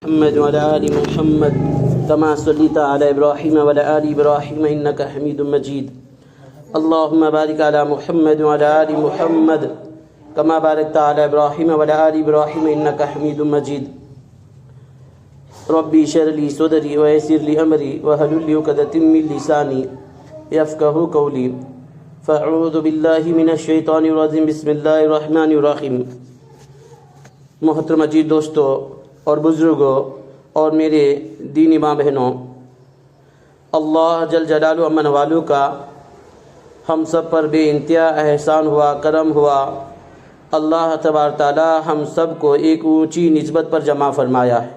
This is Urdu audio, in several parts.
محمد وعلى آل محمد كما صليت على إبراهيم وعلى آل إبراهيم إنك حميد مجيد. اللهم بارك على محمد وعلى آل محمد كما باركت على إبراهيم وعلى آل إبراهيم إنك حميد مجيد. ربي اشرح لي صدري ويسر لي أمري واحلل عقدة من لساني يفقهوا قولي. فأعوذ بالله من الشيطان الرجيم. بسم الله الرحمن الرحيم. محترم مجید دوستو اور بزرگوں اور میرے دینی ماں بہنوں، اللہ جل جلالہ امن والو کا ہم سب پر بے انتہا احسان ہوا، کرم ہوا. اللہ تبارک تعالی ہم سب کو ایک اونچی نسبت پر جمع فرمایا ہے.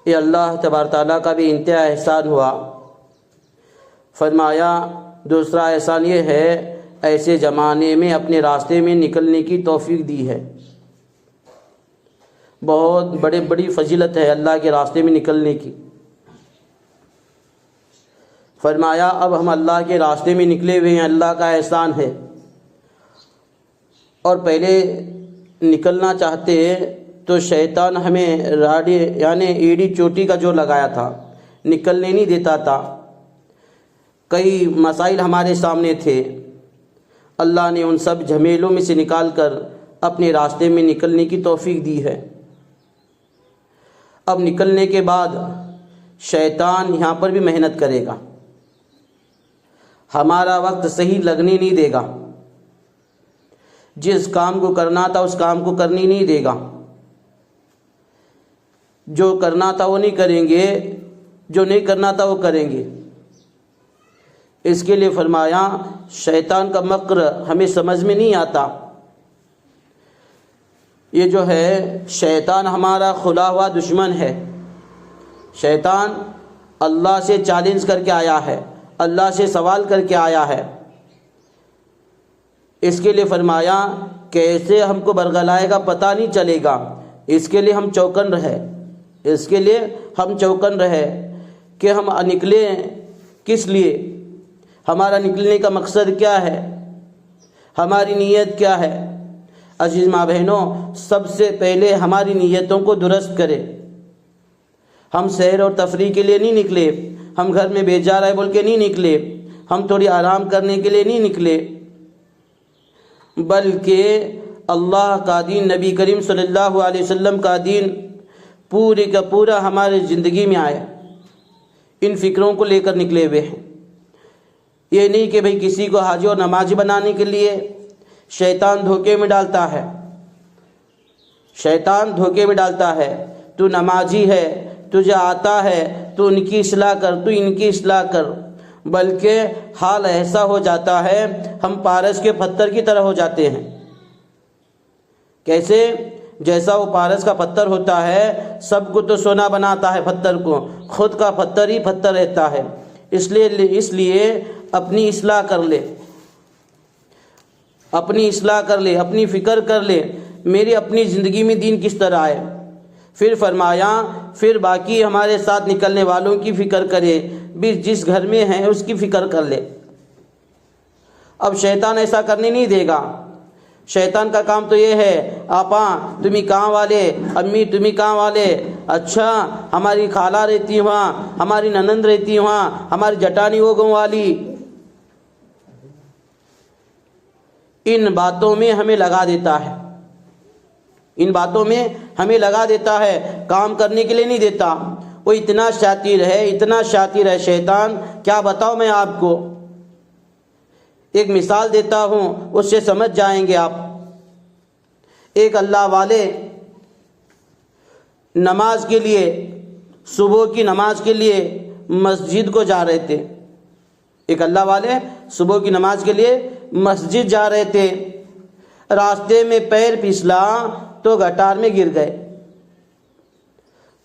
یہ اللہ تبارک تعالی کا بے انتہا احسان ہوا. فرمایا دوسرا احسان یہ ہے، ایسے زمانے میں اپنے راستے میں نکلنے کی توفیق دی ہے. بہت بڑی فضیلت ہے اللہ کے راستے میں نکلنے کی. فرمایا اب ہم اللہ کے راستے میں نکلے ہوئے ہیں، اللہ کا احسان ہے. اور پہلے نکلنا چاہتے تو شیطان ہمیں راڑی یعنی ایڑی چوٹی کا جو لگایا تھا، نکلنے نہیں دیتا تھا. کئی مسائل ہمارے سامنے تھے، اللہ نے ان سب جھمیلوں میں سے نکال کر اپنے راستے میں نکلنے کی توفیق دی ہے. اب نکلنے کے بعد شیطان یہاں پر بھی محنت کرے گا، ہمارا وقت صحیح لگنے نہیں دے گا. جس کام کو کرنا تھا اس کام کو کرنے نہیں دے گا، جو کرنا تھا وہ نہیں کریں گے، جو نہیں کرنا تھا وہ کریں گے. اس کے لیے فرمایا شیطان کا مکر ہمیں سمجھ میں نہیں آتا. یہ جو ہے شیطان ہمارا کھلا ہوا دشمن ہے. شیطان اللہ سے چیلنج کر کے آیا ہے، اللہ سے سوال کر کے آیا ہے. اس کے لیے فرمایا کیسے ہم کو برگلائے گا پتہ نہیں چلے گا. اس کے لیے ہم چوکن رہے کہ ہم نکلے کس لیے، ہمارا نکلنے کا مقصد کیا ہے، ہماری نیت کیا ہے. عزیز ماں بہنوں، سب سے پہلے ہماری نیتوں کو درست کرے. ہم سیر اور تفریح کے لیے نہیں نکلے، ہم گھر میں بیجار ہے بول کے نہیں نکلے، ہم تھوڑی آرام کرنے کے لیے نہیں نکلے، بلکہ اللہ کا دین، نبی کریم صلی اللہ علیہ وسلم کا دین پورے کا پورا ہمارے زندگی میں آیا. ان فکروں کو لے کر نکلے ہوئے ہیں. یہ نہیں کہ بھئی کسی کو حاجی اور نمازی بنانے کے لیے. شیطان دھوکے میں ڈالتا ہے، تو نمازی ہے، تجھے آتا ہے، تو ان کی اصلاح کر، تو ان کی اصلاح کر. بلکہ حال ایسا ہو جاتا ہے ہم پارس کے پتھر کی طرح ہو جاتے ہیں. کیسے؟ جیسا وہ پارس کا پتھر ہوتا ہے، سب کو تو سونا بناتا ہے پتھر کو، خود کا پتھر ہی پتھر رہتا ہے. اس لیے اپنی اصلاح کر لے، اپنی فکر کر لے، میری اپنی زندگی میں دین کس طرح آئے. پھر فرمایا پھر باقی ہمارے ساتھ نکلنے والوں کی فکر کرے، بھی جس گھر میں ہیں اس کی فکر کر لے. اب شیطان ایسا کرنے نہیں دے گا. شیطان کا کام تو یہ ہے، آپا تمہیں کہاں والے، امی تمہیں کہاں والے، اچھا ہماری خالہ رہتی وہاں، ہماری ننند رہتی وہاں، ہماری جٹانی وہ گاؤں والی. ان باتوں میں ہمیں لگا دیتا ہے، کام کرنے کے لیے نہیں دیتا. وہ اتنا شاطر ہے شیطان، کیا بتاؤ میں آپ کو. ایک مثال دیتا ہوں، اس سے سمجھ جائیں گے آپ. ایک اللہ والے نماز کے لیے، صبح کی نماز کے لیے مسجد کو جا رہے تھے. ایک اللہ والے صبح کی نماز کے لیے مسجد جا رہے تھے. راستے میں پیر پھسلا تو گٹار میں گر گئے.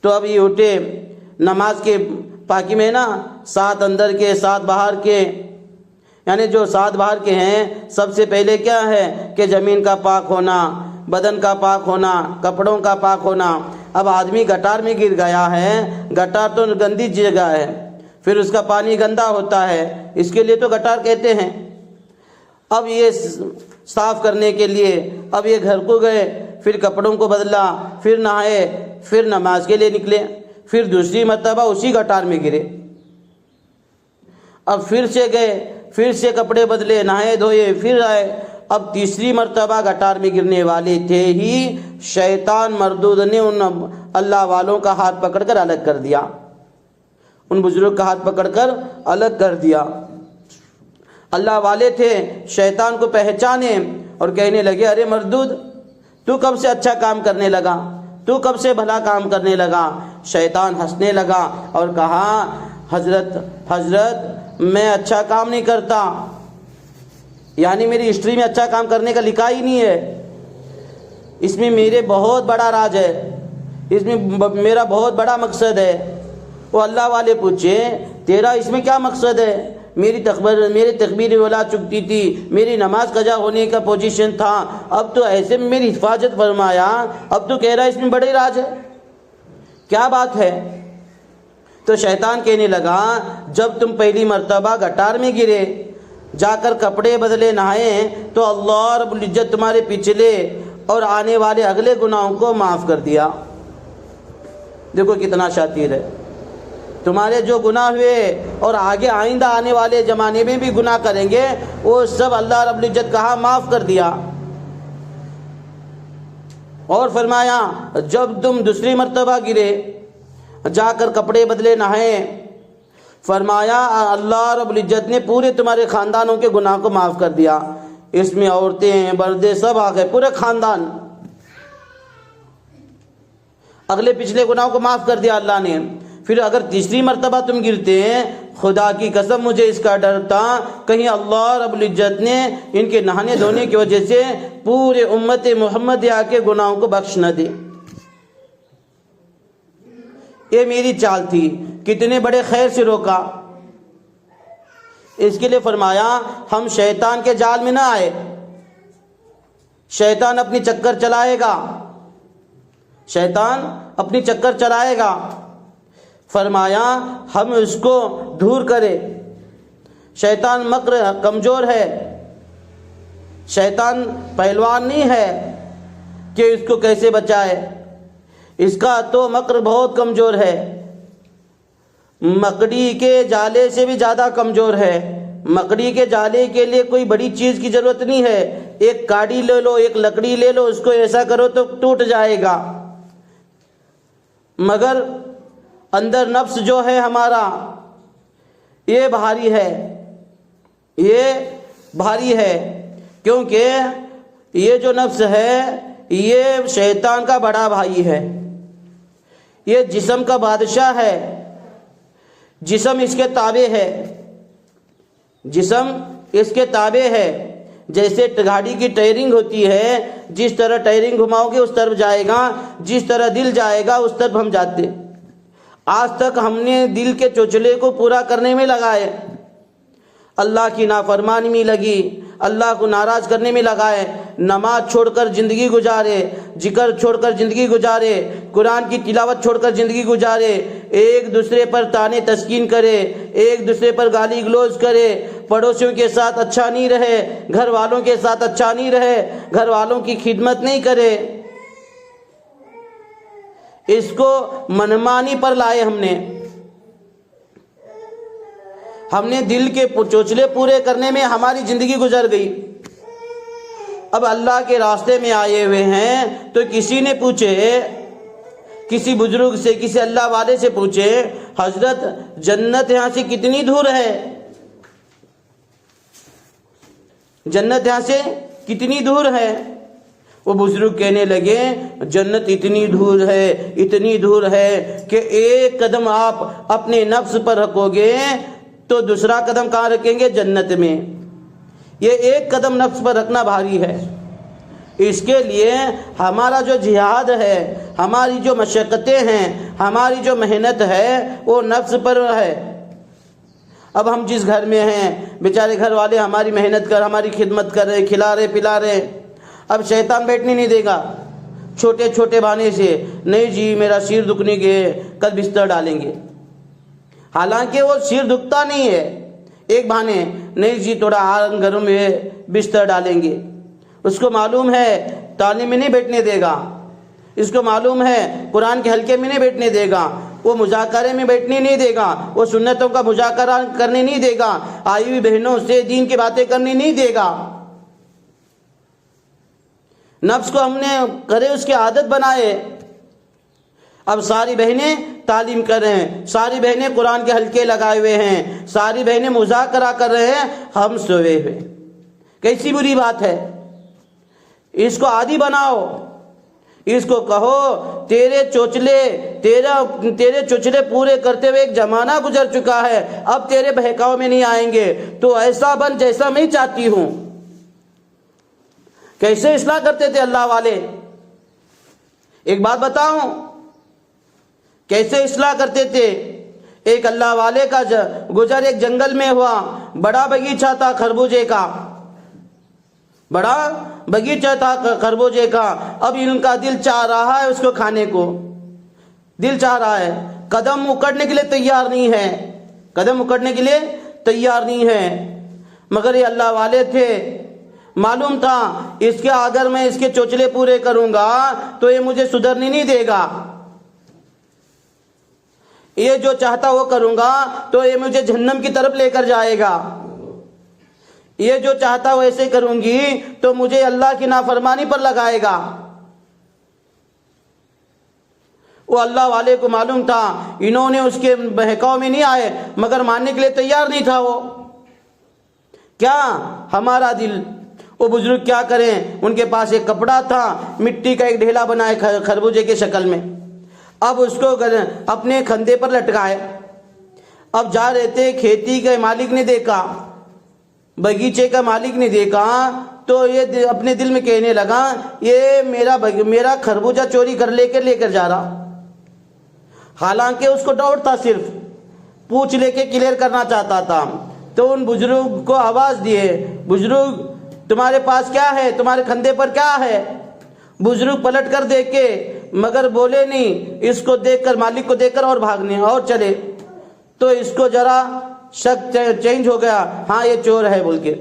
تو اب یہ اٹھے، نماز کے پاکی میں نا 7 اندر کے 7 باہر کے، یعنی جو 7 باہر کے ہیں سب سے پہلے کیا ہے کہ زمین کا پاک ہونا، بدن کا پاک ہونا، کپڑوں کا پاک ہونا. اب آدمی گٹار میں گر گیا ہے، گٹار تو گندی جگہ ہے، پھر اس کا پانی گندا ہوتا ہے، اس کے لیے تو گٹار کہتے ہیں. اب یہ صاف کرنے کے لیے اب یہ گھر کو گئے، پھر کپڑوں کو بدلا، پھر نہائے، پھر نماز کے لیے نکلے، پھر دوسری مرتبہ اسی گٹار میں گرے، اب پھر سے گئے، پھر سے کپڑے بدلے، نہائے دھوئے، پھر آئے، اب تیسری مرتبہ گٹار میں گرنے والے تھے ہی شیطان مردود نے ان اللہ والوں کا ہاتھ پکڑ کر الگ کر دیا، ان بزرگ کا ہاتھ پکڑ کر الگ کر دیا۔ اللہ والے تھے، شیطان کو پہچانے اور کہنے لگے، ارے مردود، تو کب سے اچھا کام کرنے لگا، تو کب سے بھلا کام کرنے لگا؟ شیطان ہنسنے لگا اور کہا، حضرت میں اچھا کام نہیں کرتا، یعنی میری ہسٹری میں اچھا کام کرنے کا لکھا ہی نہیں ہے، اس میں میرے بہت بڑا راج ہے، اس میں میرا بہت بڑا مقصد ہے۔ وہ اللہ والے پوچھے، تیرا اس میں کیا مقصد ہے؟ میری تکبیر اولا چکتی تھی، میری نماز قضا ہونے کا پوزیشن تھا، اب تو ایسے میں میری حفاظت فرمایا، اب تو کہہ رہا ہے اس میں بڑے راج ہے، کیا بات ہے؟ تو شیطان کہنے لگا، جب تم پہلی مرتبہ گٹار میں گرے، جا کر کپڑے بدلے، نہائے، تو اللہ رب العزت تمہارے پچھلے اور آنے والے اگلے گناہوں کو معاف کر دیا۔ دیکھو کتنا شاطر ہے، تمہارے جو گناہ ہوئے اور آگے آئندہ آنے والے زمانے میں بھی گناہ کریں گے، وہ سب اللہ رب العزت کہا معاف کر دیا۔ اور فرمایا، جب تم دوسری مرتبہ گرے، جا کر کپڑے بدلے، نہائے، فرمایا اللہ رب العزت نے پورے تمہارے خاندانوں کے گناہ کو معاف کر دیا، اس میں عورتیں مردے سب آ گئے، پورے خاندان، اگلے پچھلے گناہوں کو معاف کر دیا اللہ نے۔ پھر اگر تیسری مرتبہ تم گرتے ہیں، خدا کی قسم مجھے اس کا ڈر تھا کہیں اللہ رب العزت نے ان کے نہانے دھونے کی وجہ سے پورے امت محمدیہ کے گناہوں کو بخش نہ دے۔ یہ میری چال تھی، کتنے بڑے خیر سے روکا۔ اس کے لیے فرمایا، ہم شیطان کے جال میں نہ آئے، شیطان اپنی چکر چلائے گا، شیطان اپنی چکر چلائے گا، فرمایا ہم اس کو دور کرے۔ شیطان مکر کمزور ہے، شیطان پہلوان نہیں ہے کہ اس کو کیسے بچائے، اس کا تو مکر بہت کمزور ہے، مکڑی کے جالے سے بھی زیادہ کمزور ہے۔ مکڑی کے جالے کے لیے کوئی بڑی چیز کی ضرورت نہیں ہے، ایک کاڑی لے لو، ایک لکڑی لے لو، اس کو ایسا کرو تو ٹوٹ جائے گا، مگر اندر نفس جو ہے ہمارا، یہ بھاری ہے، یہ بھاری ہے، کیونکہ یہ جو نفس ہے یہ شیطان کا بڑا بھائی ہے، یہ جسم کا بادشاہ ہے، جسم اس کے تابع ہے، جسم اس کے تابع ہے۔ جیسے گاڑی کی ٹائرنگ ہوتی ہے، جس طرح ٹائرنگ گھماؤ گے اس طرف جائے گا، جس طرح دل جائے گا اس طرف ہم جاتے۔ آج تک ہم نے دل کے چوچلے کو پورا کرنے میں لگائے، اللہ کی نافرمانی میں لگی، اللہ کو ناراض کرنے میں لگائے، نماز چھوڑ کر زندگی گزارے، ذکر چھوڑ کر زندگی گزارے، قرآن کی تلاوت چھوڑ کر زندگی گزارے، ایک دوسرے پر طعنے تسکین کرے، ایک دوسرے پر گالی گلوز کرے، پڑوسیوں کے ساتھ اچھا نہیں رہے، گھر والوں کے ساتھ اچھا نہیں رہے، گھر والوں کی خدمت نہیں کرے، اس کو منمانی پر لائے ہم نے دل کے چوچلے پورے کرنے میں ہماری زندگی گزر گئی۔ اب اللہ کے راستے میں آئے ہوئے ہیں تو کسی نے پوچھے، کسی بزرگ سے، کسی اللہ والے سے پوچھے، حضرت جنت یہاں سے کتنی دور ہے؟ جنت یہاں سے کتنی دور ہے؟ وہ بزرگ کہنے لگے، جنت اتنی دور ہے، اتنی دور ہے کہ ایک قدم آپ اپنے نفس پر رکھو گے تو دوسرا قدم کہاں رکھیں گے؟ جنت میں۔ یہ ایک قدم نفس پر رکھنا بھاری ہے، اس کے لیے ہمارا جو جہاد ہے، ہماری جو مشقتیں ہیں، ہماری جو محنت ہے وہ نفس پر ہے۔ اب ہم جس گھر میں ہیں، بیچارے گھر والے ہماری محنت کر، ہماری خدمت کر رہے، کھلا رہے، پلا رہے، اب شیطان بیٹھنے نہیں دے گا چھوٹے چھوٹے بہانے سے، نہیں جی میرا سر دکھنے کے کل بستر ڈالیں گے، حالانکہ وہ سر دکھتا نہیں ہے، ایک بہانے، نہیں جی تھوڑا گھروں میں بستر ڈالیں گے، اس کو معلوم ہے تعلیم میں نہیں بیٹھنے دے گا، اس کو معلوم ہے قرآن کے حلقے میں نہیں بیٹھنے دے گا، وہ مذاکرے میں بیٹھنے نہیں دے گا، وہ سنتوں کا مذاکرہ کرنے نہیں دے گا، آئی ہوئی بہنوں سے دین کی باتیں کرنے نہیں دے گا۔ نفس کو ہم نے کرے اس کی عادت بنائے۔ اب ساری بہنیں تعلیم کر رہے ہیں، ساری بہنیں قرآن کے حلقے لگائے ہوئے ہیں، ساری بہنیں مذاکرہ کر رہے ہیں، ہم سوئے ہوئے۔ کیسی بری بات ہے؟ اس کو عادی بناؤ، اس کو کہو تیرے چوچلے پورے کرتے ہوئے ایک زمانہ گزر چکا ہے، اب تیرے بہکاؤ میں نہیں آئیں گے، تو ایسا بن جیسا میں چاہتی ہوں۔ کیسے اصلاح کرتے تھے اللہ والے؟ ایک بات بتاؤں کیسے اصلاح کرتے تھے؟ ایک اللہ والے کا گزر ایک جنگل میں ہوا، بڑا باغیچہ تھا خربوزے کا، بڑا باغیچہ تھا خربوزے کا۔ اب ان کا دل چاہ رہا ہے اس کو کھانے کو، دل چاہ رہا ہے، قدم اکڑنے کے لیے تیار نہیں ہے، قدم اکڑنے کے لیے تیار نہیں ہے۔ مگر یہ اللہ والے تھے، معلوم تھا اس کے اگر میں اس کے چوچلے پورے کروں گا تو یہ مجھے سدھرنے نہیں دے گا، یہ جو چاہتا وہ کروں گا تو یہ مجھے جہنم کی طرف لے کر جائے گا، یہ جو چاہتا وہ ایسے کروں گی تو مجھے اللہ کی نافرمانی پر لگائے گا۔ وہ اللہ والے کو معلوم تھا انہوں نے اس کے بہکاؤ میں نہیں آئے، مگر ماننے کے لیے تیار نہیں تھا وہ۔ کیا ہمارا دل، وہ بزرگ کیا کریں، ان کے پاس ایک کپڑا تھا، مٹی کا ایک ڈھیلا بنائے خربوزے کے شکل میں، اب اس کو اپنے کھندے پر لٹکائے۔ اب جا رہے تھے، کھیتی کے مالک نے دیکھا، باغیچے کا مالک نے دیکھا تو یہ اپنے دل میں کہنے لگا یہ میرا خربوزہ چوری کر لے کر جا رہا۔ حالانکہ اس کو ڈاؤٹ تھا، صرف پوچھ لے کے کلیئر کرنا چاہتا تھا۔ تو ان بزرگ کو آواز دیے، بزرگ تمہارے پاس کیا ہے، تمہارے کھندے پر کیا ہے؟ بزرگ پلٹ کر دیکھے مگر بولے نہیں، اس کو دیکھ کر، مالک کو دیکھ کر اور بھاگنے اور چلے۔ تو اس کو ذرا شک چینج ہو گیا، ہاں یہ چور ہے بول کے۔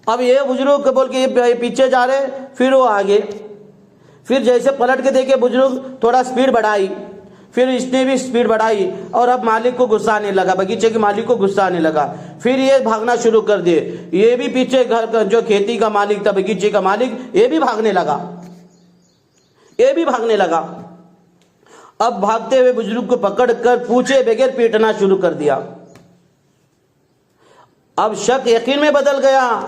اب یہ بزرگ بول کے یہ پیچھے جا رہے، پھر وہ آگے، پھر جیسے پلٹ کے دیکھے بزرگ، تھوڑا سپیڈ بڑھائی، پھر اس نے بھی سپیڈ بڑھائی اور اب مالک کو غصہ آنے لگا، باغیچے کے مالک کو غصہ آنے لگا، پھر یہ بھاگنا شروع کر دیے۔ یہ بھی پیچھے گھر کا جو کھیتی کا مالک تھا، باغیچے کا مالک، یہ بھی بھاگنے لگا، یہ بھی بھاگنے لگا۔ اب بھاگتے ہوئے بزرگ کو پکڑ کر پوچھے بغیر پیٹنا شروع کر دیا۔ اب شک یقین میں بدل گیا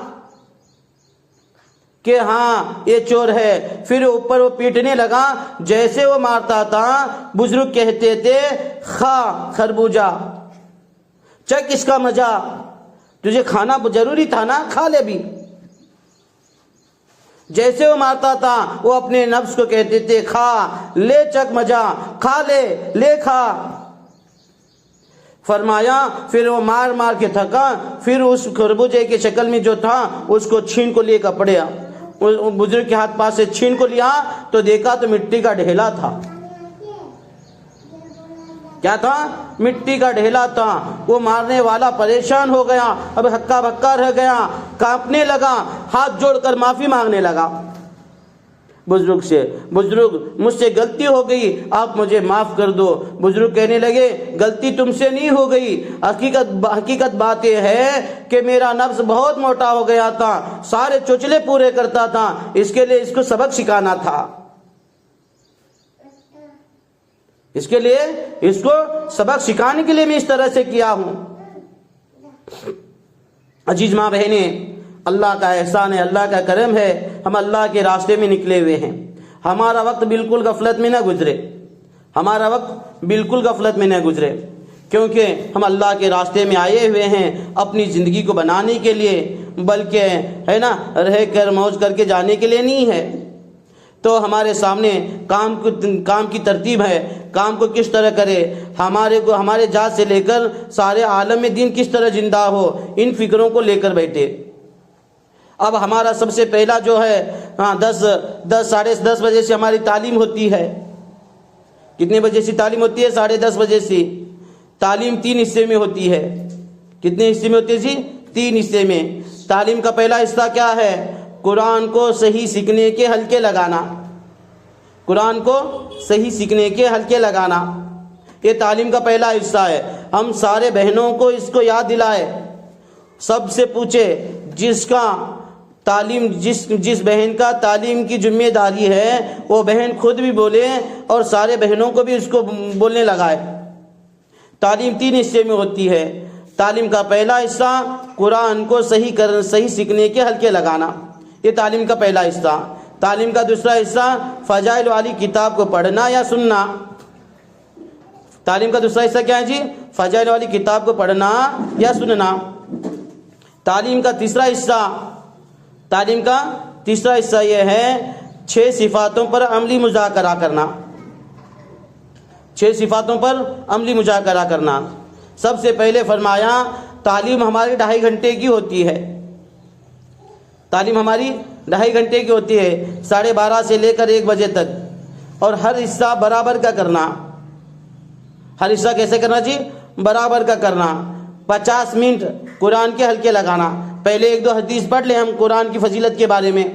کہ ہاں یہ چور ہے۔ پھر اوپر وہ پیٹنے لگا، جیسے وہ مارتا تھا بزرگ کہتے تھے کھا خربوزہ، چکھ اس کا مزہ، تجھے کھانا ضروری تھا نا، کھا لے بھی۔ جیسے وہ مارتا تھا وہ اپنے نفس کو کہتے تھے کھا لے، چکھ مزہ، کھا لے کھا۔ فرمایا پھر وہ مار مار کے تھکا، پھر اس خربوزے کے شکل میں جو تھا اس کو چھین کو لے کر پڑیا۔ بزرگ کے ہاتھ پاس سے چھین کو لیا تو دیکھا تو مٹی کا ڈھیلا تھا۔ کیا تھا؟ مٹی کا ڈھیلا تھا۔ وہ مارنے والا پریشان ہو گیا، اب ہکا بکا رہ گیا، کانپنے لگا، ہاتھ جوڑ کر معافی مانگنے لگا بزرگ سے، بزرگ مجھ سے غلطی ہو گئی، آپ مجھے معاف کر دو۔ بزرگ کہنے لگے غلطی تم سے نہیں ہو گئی، حقیقت بات یہ ہے کہ میرا نفس بہت موٹا ہو گیا تھا، سارے چوچلے پورے کرتا تھا، اس کے لیے اس کو سبق سکھانا تھا، اس کے لیے اس کو سبق سکھانے کے لیے میں اس طرح سے کیا ہوں۔ عزیز ماں بہنیں، اللہ کا احسان ہے، اللہ کا کرم ہے، ہم اللہ کے راستے میں نکلے ہوئے ہیں۔ ہمارا وقت بالکل غفلت میں نہ گزرے، ہمارا وقت بالکل غفلت میں نہ گزرے، کیونکہ ہم اللہ کے راستے میں آئے ہوئے ہیں اپنی زندگی کو بنانے کے لیے، بلکہ ہے نا رہ کر موج کر کے جانے کے لیے نہیں ہے۔ تو ہمارے سامنے کام کی ترتیب ہے، کام کو کس طرح کرے، ہمارے ذات سے لے کر سارے عالم میں دین کس طرح زندہ ہو، ان فکروں کو لے کر بیٹھے۔ اب ہمارا سب سے پہلا جو ہے 10 ساڑھے 10 بجے سے ہماری تعلیم ہوتی ہے۔ کتنے بجے سے تعلیم ہوتی ہے؟ 10:30 بجے سے۔ تعلیم 3 حصے میں ہوتی ہے۔ کتنے حصے میں ہوتی ہے جی؟ 3 حصے میں۔ تعلیم کا پہلا حصہ کیا ہے؟ قرآن کو صحیح سیکھنے کے حلقے لگانا، قرآن کو صحیح سیکھنے کے حلقے لگانا، یہ تعلیم کا پہلا حصہ ہے۔ ہم سارے بہنوں کو اس کو یاد دلائے، سب سے پوچھے جس کا تعلیم جس بہن کا تعلیم کی ذمہ داری ہے وہ بہن خود بھی بولے اور سارے بہنوں کو بھی اس کو بولنے لگائے۔ تعلیم 3 حصے میں ہوتی ہے۔ تعلیم کا پہلا حصہ قرآن کو صحیح سیکھنے کے حلقے لگانا، یہ تعلیم کا پہلا حصہ۔ تعلیم کا دوسرا حصہ فضائل والی کتاب کو پڑھنا یا سننا۔ تعلیم کا دوسرا حصہ کیا ہے جی؟ فضائل والی کتاب کو پڑھنا یا سننا۔ تعلیم کا تیسرا حصہ یہ ہے 6 صفاتوں پر عملی مذاکرہ کرنا، 6 صفاتوں پر عملی مذاکرہ کرنا۔ سب سے پہلے فرمایا تعلیم ہماری 2.5 گھنٹے کی ہوتی ہے، تعلیم ہماری 2.5 گھنٹے کی ہوتی ہے، 12:30 سے لے کر 1 بجے تک، اور ہر حصہ برابر کا کرنا۔ ہر حصہ کیسے کرنا جی؟ برابر کا کرنا۔ 50 منٹ قرآن کے حلقے لگانا۔ پہلے 1-2 حدیث پڑھ لیں ہم قرآن کی فضیلت کے بارے میں۔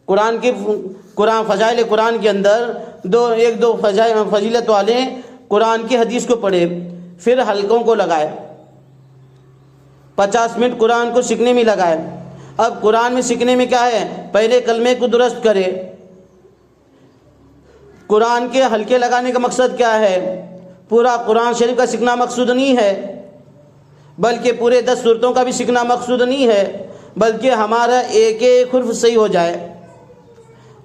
فضائل قرآن کے اندر 1-2 فضیلت والے قرآن کی حدیث کو پڑھے، پھر حلقوں کو لگائے۔ 50 منٹ قرآن کو سیکھنے میں لگائے۔ اب قرآن میں سیکھنے میں کیا ہے؟ پہلے کلمے کو درست کرے۔ قرآن کے حلقے لگانے کا مقصد کیا ہے؟ پورا قرآن شریف کا سیکھنا مقصود نہیں ہے، بلکہ پورے 10 سورتوں کا بھی سیکھنا مقصود نہیں ہے، بلکہ ہمارا ایک حرف صحیح ہو جائے،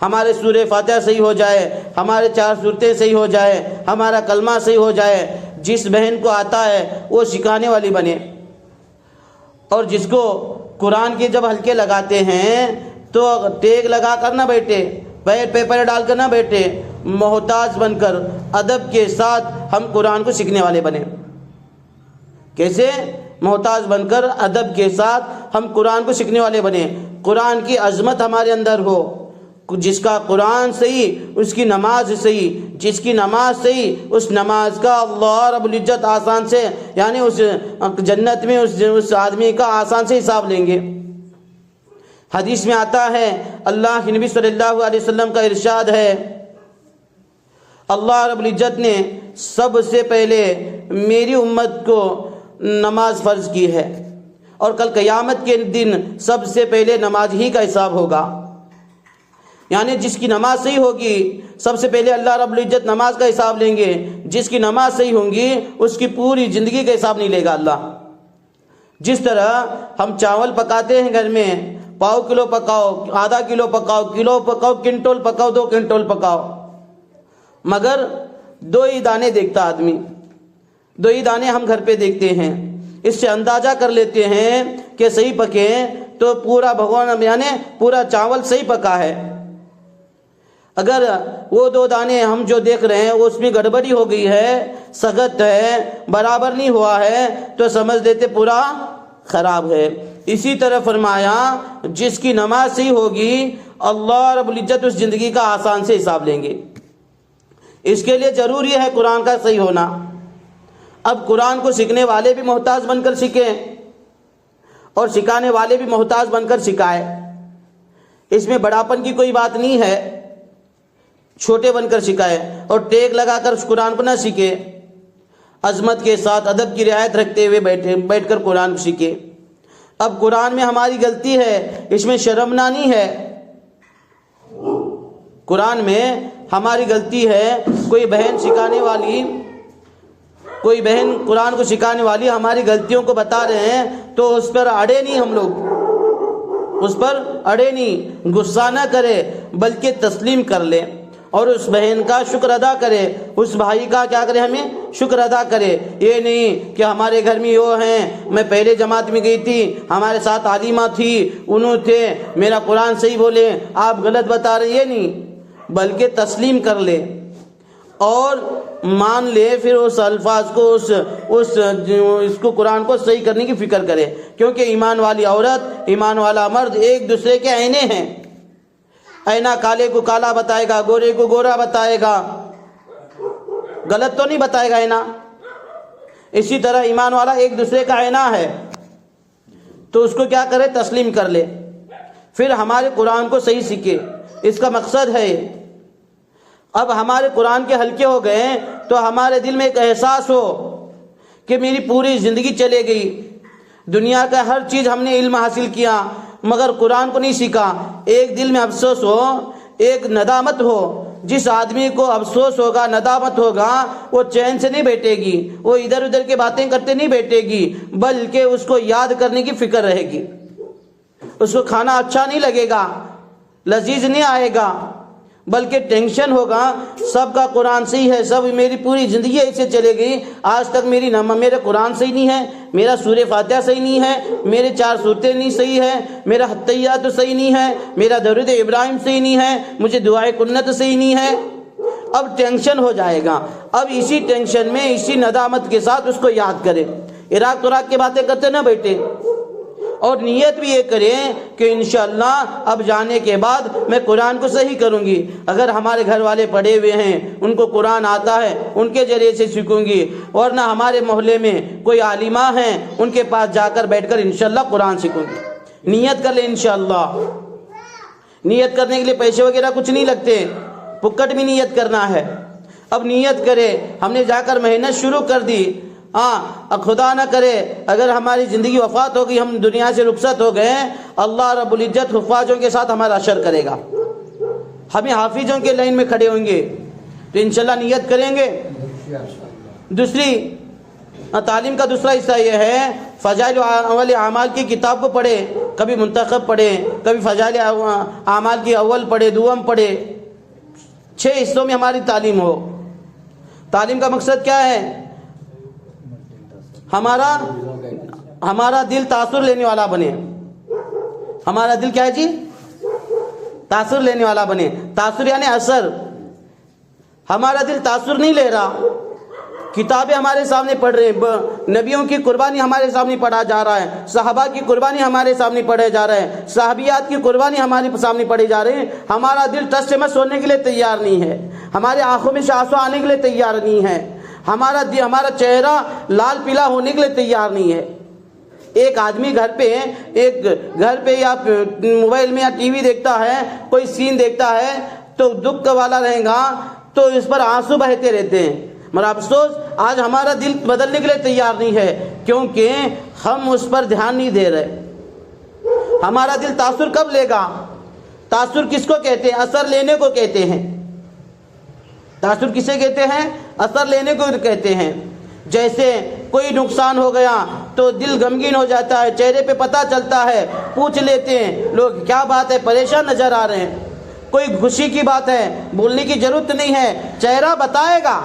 ہمارے سورہ فاتحہ صحیح ہو جائے، ہمارے 4 سورتیں صحیح ہو جائے، ہمارا کلمہ صحیح ہو جائے۔ جس بہن کو آتا ہے وہ سکھانے والی بنے، اور جس کو قرآن کے جب حلقے لگاتے ہیں تو ٹیک لگا کر نہ بیٹھے، پیپر ڈال کر نہ بیٹھے، محتاج بن کر ادب کے ساتھ ہم قرآن کو سیکھنے والے بنے۔ کیسے؟ محتاج بن کر ادب کے ساتھ ہم قرآن کو سیکھنے والے بنے۔ قرآن کی عظمت ہمارے اندر ہو، جس کا قرآن صحیح اس کی نماز صحیح، جس کی نماز صحیح اس نماز کا اللہ رب العزت آسان سے، یعنی اس جنت میں اس آدمی کا آسان سے حساب لیں گے۔ حدیث میں آتا ہے، اللہ کے نبی صلی اللہ علیہ وسلم کا ارشاد ہے، اللہ رب العزت نے سب سے پہلے میری امت کو نماز فرض کی ہے، اور کل قیامت کے دن سب سے پہلے نماز ہی کا حساب ہوگا۔ یعنی جس کی نماز صحیح ہوگی سب سے پہلے اللہ رب العزت نماز کا حساب لیں گے، جس کی نماز صحیح ہوگی اس کی پوری زندگی کا حساب نہیں لے گا اللہ۔ جس طرح ہم چاول پکاتے ہیں گھر میں، 1/4 کلو پکاؤ، آدھا کلو پکاؤ، کلو پکاؤ، کنٹول پکاؤ، 2 کنٹول پکاؤ، مگر 2 ہی دانے دیکھتا آدمی، 2 ہی دانے ہم گھر پہ دیکھتے ہیں۔ اس سے اندازہ کر لیتے ہیں کہ صحیح پکے تو پورا بھگوان یعنی پورا چاول صحیح پکا ہے۔ اگر وہ 2 دانے ہم جو دیکھ رہے ہیں اس میں گڑبڑی ہو گئی ہے، سخت ہے، برابر نہیں ہوا ہے، تو سمجھ لیتے پورا خراب ہے۔ اسی طرح فرمایا جس کی نماز صحیح ہوگی اللہ رب العزت اس زندگی کا آسان سے حساب لیں گے۔ اس کے لیے ضروری ہے قرآن کا صحیح ہونا۔ اب قرآن کو سیکھنے والے بھی محتاج بن کر سیکھیں اور سکھانے والے بھی محتاج بن کر سکھائے۔ اس میں بڑاپن کی کوئی بات نہیں ہے، چھوٹے بن کر سکھائے اور ٹیک لگا کر اس قرآن کو نہ سیکھے، عظمت کے ساتھ ادب کی رعایت رکھتے ہوئے بیٹھ کر قرآن کو سیکھے۔ اب قرآن میں ہماری غلطی ہے، اس میں شرمنانی ہے، قرآن میں ہماری غلطی ہے۔ کوئی بہن قرآن کو سکھانے والی ہماری غلطیوں کو بتا رہے ہیں تو اس پر اڑے نہیں، ہم لوگ اس پر اڑے نہیں، غصہ نہ کرے بلکہ تسلیم کر لے اور اس بہن کا شکر ادا کرے، اس بھائی کا کیا کرے، ہمیں شکر ادا کرے۔ یہ نہیں کہ ہمارے گھر میں وہ ہیں، میں پہلے جماعت میں گئی تھی، ہمارے ساتھ عالمہ تھی، انہوں تھے، میرا قرآن صحیح بولے، آپ غلط بتا رہے، یہ نہیں، بلکہ تسلیم کر لے اور مان لے، پھر اس الفاظ کو اس کو قرآن کو صحیح کرنے کی فکر کرے، کیونکہ ایمان والی عورت، ایمان والا مرد ایک دوسرے کے آئینے ہیں۔ آئینہ کالے کو کالا بتائے گا، گورے کو گورا بتائے گا، غلط تو نہیں بتائے گا آئینہ۔ اسی طرح ایمان والا ایک دوسرے کا آئینہ ہے، تو اس کو کیا کرے، تسلیم کر لے۔ پھر ہمارے قرآن کو صحیح سیکھے، اس کا مقصد ہے۔ اب ہمارے قرآن کے حلقے ہو گئے تو ہمارے دل میں ایک احساس ہو کہ میری پوری زندگی چلے گئی، دنیا کا ہر چیز ہم نے علم حاصل کیا مگر قرآن کو نہیں سیکھا۔ ایک دل میں افسوس ہو، ایک ندامت ہو۔ جس آدمی کو افسوس ہوگا، ندامت ہوگا، وہ چین سے نہیں بیٹھے گی، وہ ادھر ادھر کی باتیں کرتے نہیں بیٹھے گی، بلکہ اس کو یاد کرنے کی فکر رہے گی۔ اس کو کھانا اچھا نہیں لگے گا، لذیذ نہیں آئے گا، بلکہ ٹینشن ہوگا۔ سب کا قرآن صحیح ہے، سب میری پوری زندگی ایسے چلے گئی، آج تک میرا قرآن صحیح نہیں ہے، میرا سورہ فاتحہ صحیح نہیں ہے، میرے 4 سورتیں نہیں صحیح ہے، میرا حتیات صحیح نہیں ہے، میرا درود ابراہیم صحیح نہیں ہے، مجھے دعائے کنت صحیح نہیں ہے۔ اب ٹینشن ہو جائے گا۔ اب اسی ٹینشن میں، اسی ندامت کے ساتھ اس کو یاد کریں، عراق تراق کی باتیں کرتے نہ بیٹھے، اور نیت بھی یہ کریں کہ انشاءاللہ اب جانے کے بعد میں قرآن کو صحیح کروں گی۔ اگر ہمارے گھر والے پڑھے ہوئے ہیں، ان کو قرآن آتا ہے، ان کے ذریعے سے سیکھوں گی، ورنہ ہمارے محلے میں کوئی عالمہ ہیں، ان کے پاس جا کر بیٹھ کر انشاءاللہ قرآن سیکھوں گی۔ نیت کر لیں انشاءاللہ۔ نیت کرنے کے لیے پیسے وغیرہ کچھ نہیں لگتے، پکٹ بھی نیت کرنا ہے۔ اب نیت کرے، ہم نے جا کر محنت شروع کر دی۔ خدا نہ کرے اگر ہماری زندگی وفات ہوگی، ہم دنیا سے رخصت ہو گئے، اللہ رب العزت حفاظوں کے ساتھ ہمارا حشر کرے گا، ہمیں حافظوں کے لائن میں کھڑے ہوں گے۔ تو انشاءاللہ نیت کریں گے۔ دوسری تعلیم کا دوسرا حصہ یہ ہے، فضائل اول اعمال کی کتاب کو پڑھے، کبھی منتخب پڑھے، کبھی فضائل اعمال کی اول پڑھے، دوم پڑھے۔ 6 حصوں میں ہماری تعلیم ہو۔ تعلیم کا مقصد کیا ہے؟ ہمارا دل تاثر لینے والا بنے۔ ہمارا دل کیا ہے جی؟ تاثر لینے والا بنے۔ تاثر یعنی اثر۔ ہمارا دل تاثر نہیں لے رہا، کتابیں ہمارے سامنے پڑھ رہے ہیں، نبیوں کی قربانی ہمارے سامنے پڑھا جا رہا ہے، صحابہ کی قربانی ہمارے سامنے پڑھے جا رہے ہیں، صحابیات کی قربانی ہمارے سامنے پڑھی جا رہے ہیں۔ ہمارا دل ٹس سے مس ہونے کے لیے تیار نہیں ہے، ہمارے آنکھوں میں سے آنسو آنے کے لیے تیار نہیں ہے، ہمارا چہرہ لال پیلا ہونے کے لیے تیار نہیں ہے۔ ایک آدمی گھر پہ یا موبائل میں یا ٹی وی دیکھتا ہے، کوئی سین دیکھتا ہے تو دکھ والا رہے گا تو اس پر آنسو بہتے رہتے ہیں، مگر افسوس آج ہمارا دل بدلنے کے لیے تیار نہیں ہے، کیونکہ ہم اس پر دھیان نہیں دے رہے۔ ہمارا دل تاثر کب لے گا؟ تاثر کس کو کہتے ہیں؟ اثر لینے کو کہتے ہیں۔ تاثر کسے کہتے ہیں؟ اثر لینے کو کہتے ہیں۔ جیسے کوئی نقصان ہو گیا تو دل غمگین ہو جاتا ہے، چہرے پہ پتہ چلتا ہے، پوچھ لیتے ہیں لوگ کیا بات ہے، پریشان نظر آ رہے ہیں۔ کوئی خوشی کی بات ہے، بولنے کی ضرورت نہیں ہے، چہرہ بتائے گا،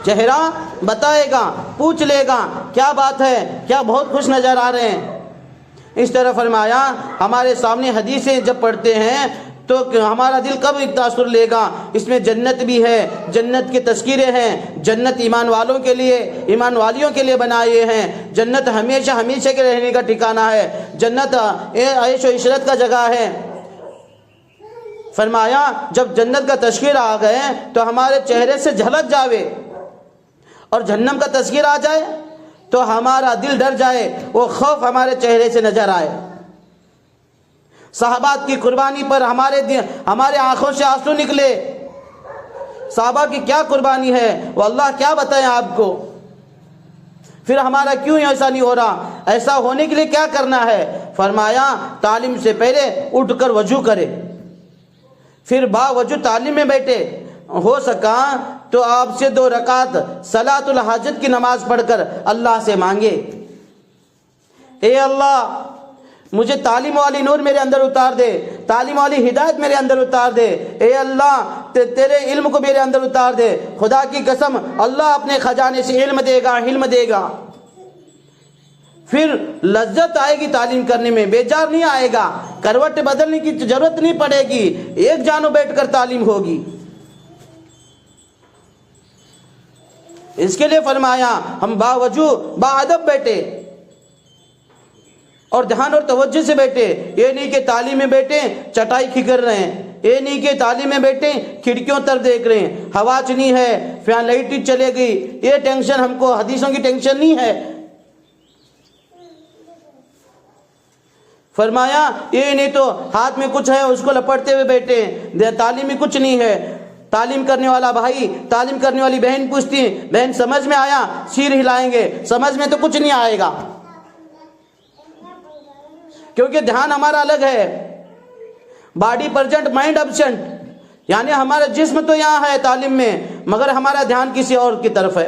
چہرہ بتائے گا، پوچھ لے گا کیا بات ہے، کیا بہت خوش نظر آ رہے ہیں۔ اس طرح فرمایا ہمارے سامنے حدیثیں جب پڑھتے ہیں تو ہمارا دل کب تاثر لے گا؟ اس میں جنت بھی ہے، جنت کے تذکرے ہیں، جنت ایمان والوں کے لیے، ایمان والیوں کے لیے بنائے ہیں، جنت ہمیشہ ہمیشہ کے رہنے کا ٹھکانہ ہے، جنت عیش و عشرت کا جگہ ہے۔ فرمایا جب جنت کا تذکرہ آ گئے تو ہمارے چہرے سے جھلک جاوے، اور جہنم کا تذکرہ آ جائے تو ہمارا دل ڈر جائے، وہ خوف ہمارے چہرے سے نظر آئے۔ صحابات کی قربانی پر ہمارے آنکھوں سے آنسو نکلے۔ صحابہ کی کیا قربانی ہے، وہ اللہ کیا بتائیں آپ کو۔ پھر ہمارا کیوں ایسا نہیں ہو رہا؟ ایسا ہونے کے لیے کیا کرنا ہے؟ فرمایا تعلیم سے پہلے اٹھ کر وضو کرے، پھر با وضو تعلیم میں بیٹھے، ہو سکا تو آپ سے 2 رکعت صلاۃ الحاجت کی نماز پڑھ کر اللہ سے مانگے، اے اللہ مجھے تعلیم والی نور میرے اندر اتار دے، تعلیم والی ہدایت میرے اندر اتار دے، اے اللہ تیرے علم کو میرے اندر اتار دے۔ خدا کی قسم اللہ اپنے خزانے سے علم دے گا، علم دے گا۔ پھر لذت آئے گی تعلیم کرنے میں، بیجار نہیں آئے گا، کروٹ بدلنے کی ضرورت نہیں پڑے گی، ایک جانو بیٹھ کر تعلیم ہوگی۔ اس کے لیے فرمایا ہم باوجو باادب بیٹھے اور دھیان اور توجہ سے بیٹھے۔ یہ نہیں کہ تعلیم میں بیٹھے چٹائی کھکر رہے ہیں، یہ نہیں کہ تعلیم میں بیٹھے کھڑکیوں طرف دیکھ رہے ہیں، ہوا چنی ہے، فین لائٹ چلے گئی، یہ ٹینشن ہم کو، حدیثوں کی ٹینشن نہیں ہے۔ فرمایا یہ نہیں تو ہاتھ میں کچھ ہے اس کو لپٹتے ہوئے بیٹھے ہیں، تعلیم میں کچھ نہیں ہے۔ تعلیم کرنے والا بھائی، تعلیم کرنے والی بہن پوچھتی ہیں، بہن سمجھ میں آیا؟ سیر ہلائیں گے، سمجھ میں تو کچھ نہیں آئے گا، کیونکہ دھیان ہمارا الگ ہے۔ باڈی پرزنٹ مائنڈ ابسنٹ، یعنی ہمارا جسم تو یہاں ہے تعلیم میں، مگر ہمارا دھیان کسی اور کی طرف ہے۔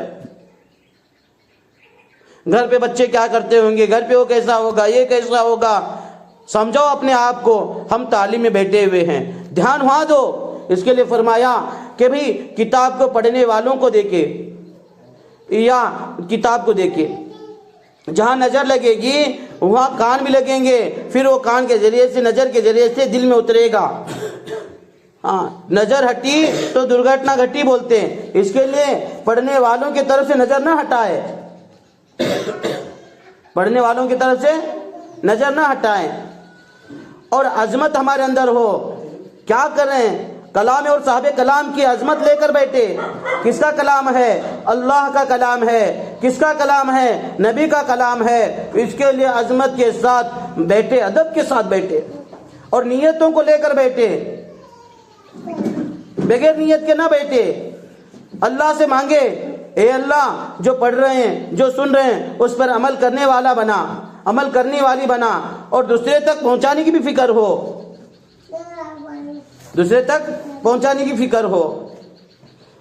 گھر پہ بچے کیا کرتے ہوں گے، گھر پہ وہ کیسا ہوگا، یہ کیسا ہوگا، سمجھاؤ اپنے آپ کو، ہم تعلیم میں بیٹھے ہوئے ہیں، دھیان وہاں دو۔ اس کے لیے فرمایا کہ بھی کتاب کو پڑھنے والوں کو دیکھے یا کتاب کو دیکھے، جہاں نظر لگے گی وہاں کان بھی لگیں گے، پھر وہ کان کے ذریعے سے، نظر کے ذریعے سے دل میں اترے گا۔ ہاں، نظر ہٹی تو درگھٹنا گھٹی بولتے ہیں، اس کے لیے پڑھنے والوں کی طرف سے نظر نہ ہٹائے، پڑھنے والوں کی طرف سے نظر نہ ہٹائیں، اور عظمت ہمارے اندر ہو۔ کیا کریں؟ کلام اور صاحب کلام کی عظمت لے کر بیٹھے۔ کس کا کلام ہے؟ اللہ کا کلام ہے۔ کس کا کلام ہے؟ نبی کا کلام ہے۔ اس کے لیے عظمت کے ساتھ بیٹھے، ادب کے ساتھ بیٹھے، اور نیتوں کو لے کر بیٹھے، بغیر نیت کے نہ بیٹھے۔ اللہ سے مانگے، اے اللہ جو پڑھ رہے ہیں، جو سن رہے ہیں، اس پر عمل کرنے والا بنا، عمل کرنے والی بنا، اور دوسرے تک پہنچانے کی بھی فکر ہو، دوسرے تک پہنچانے کی فکر ہو۔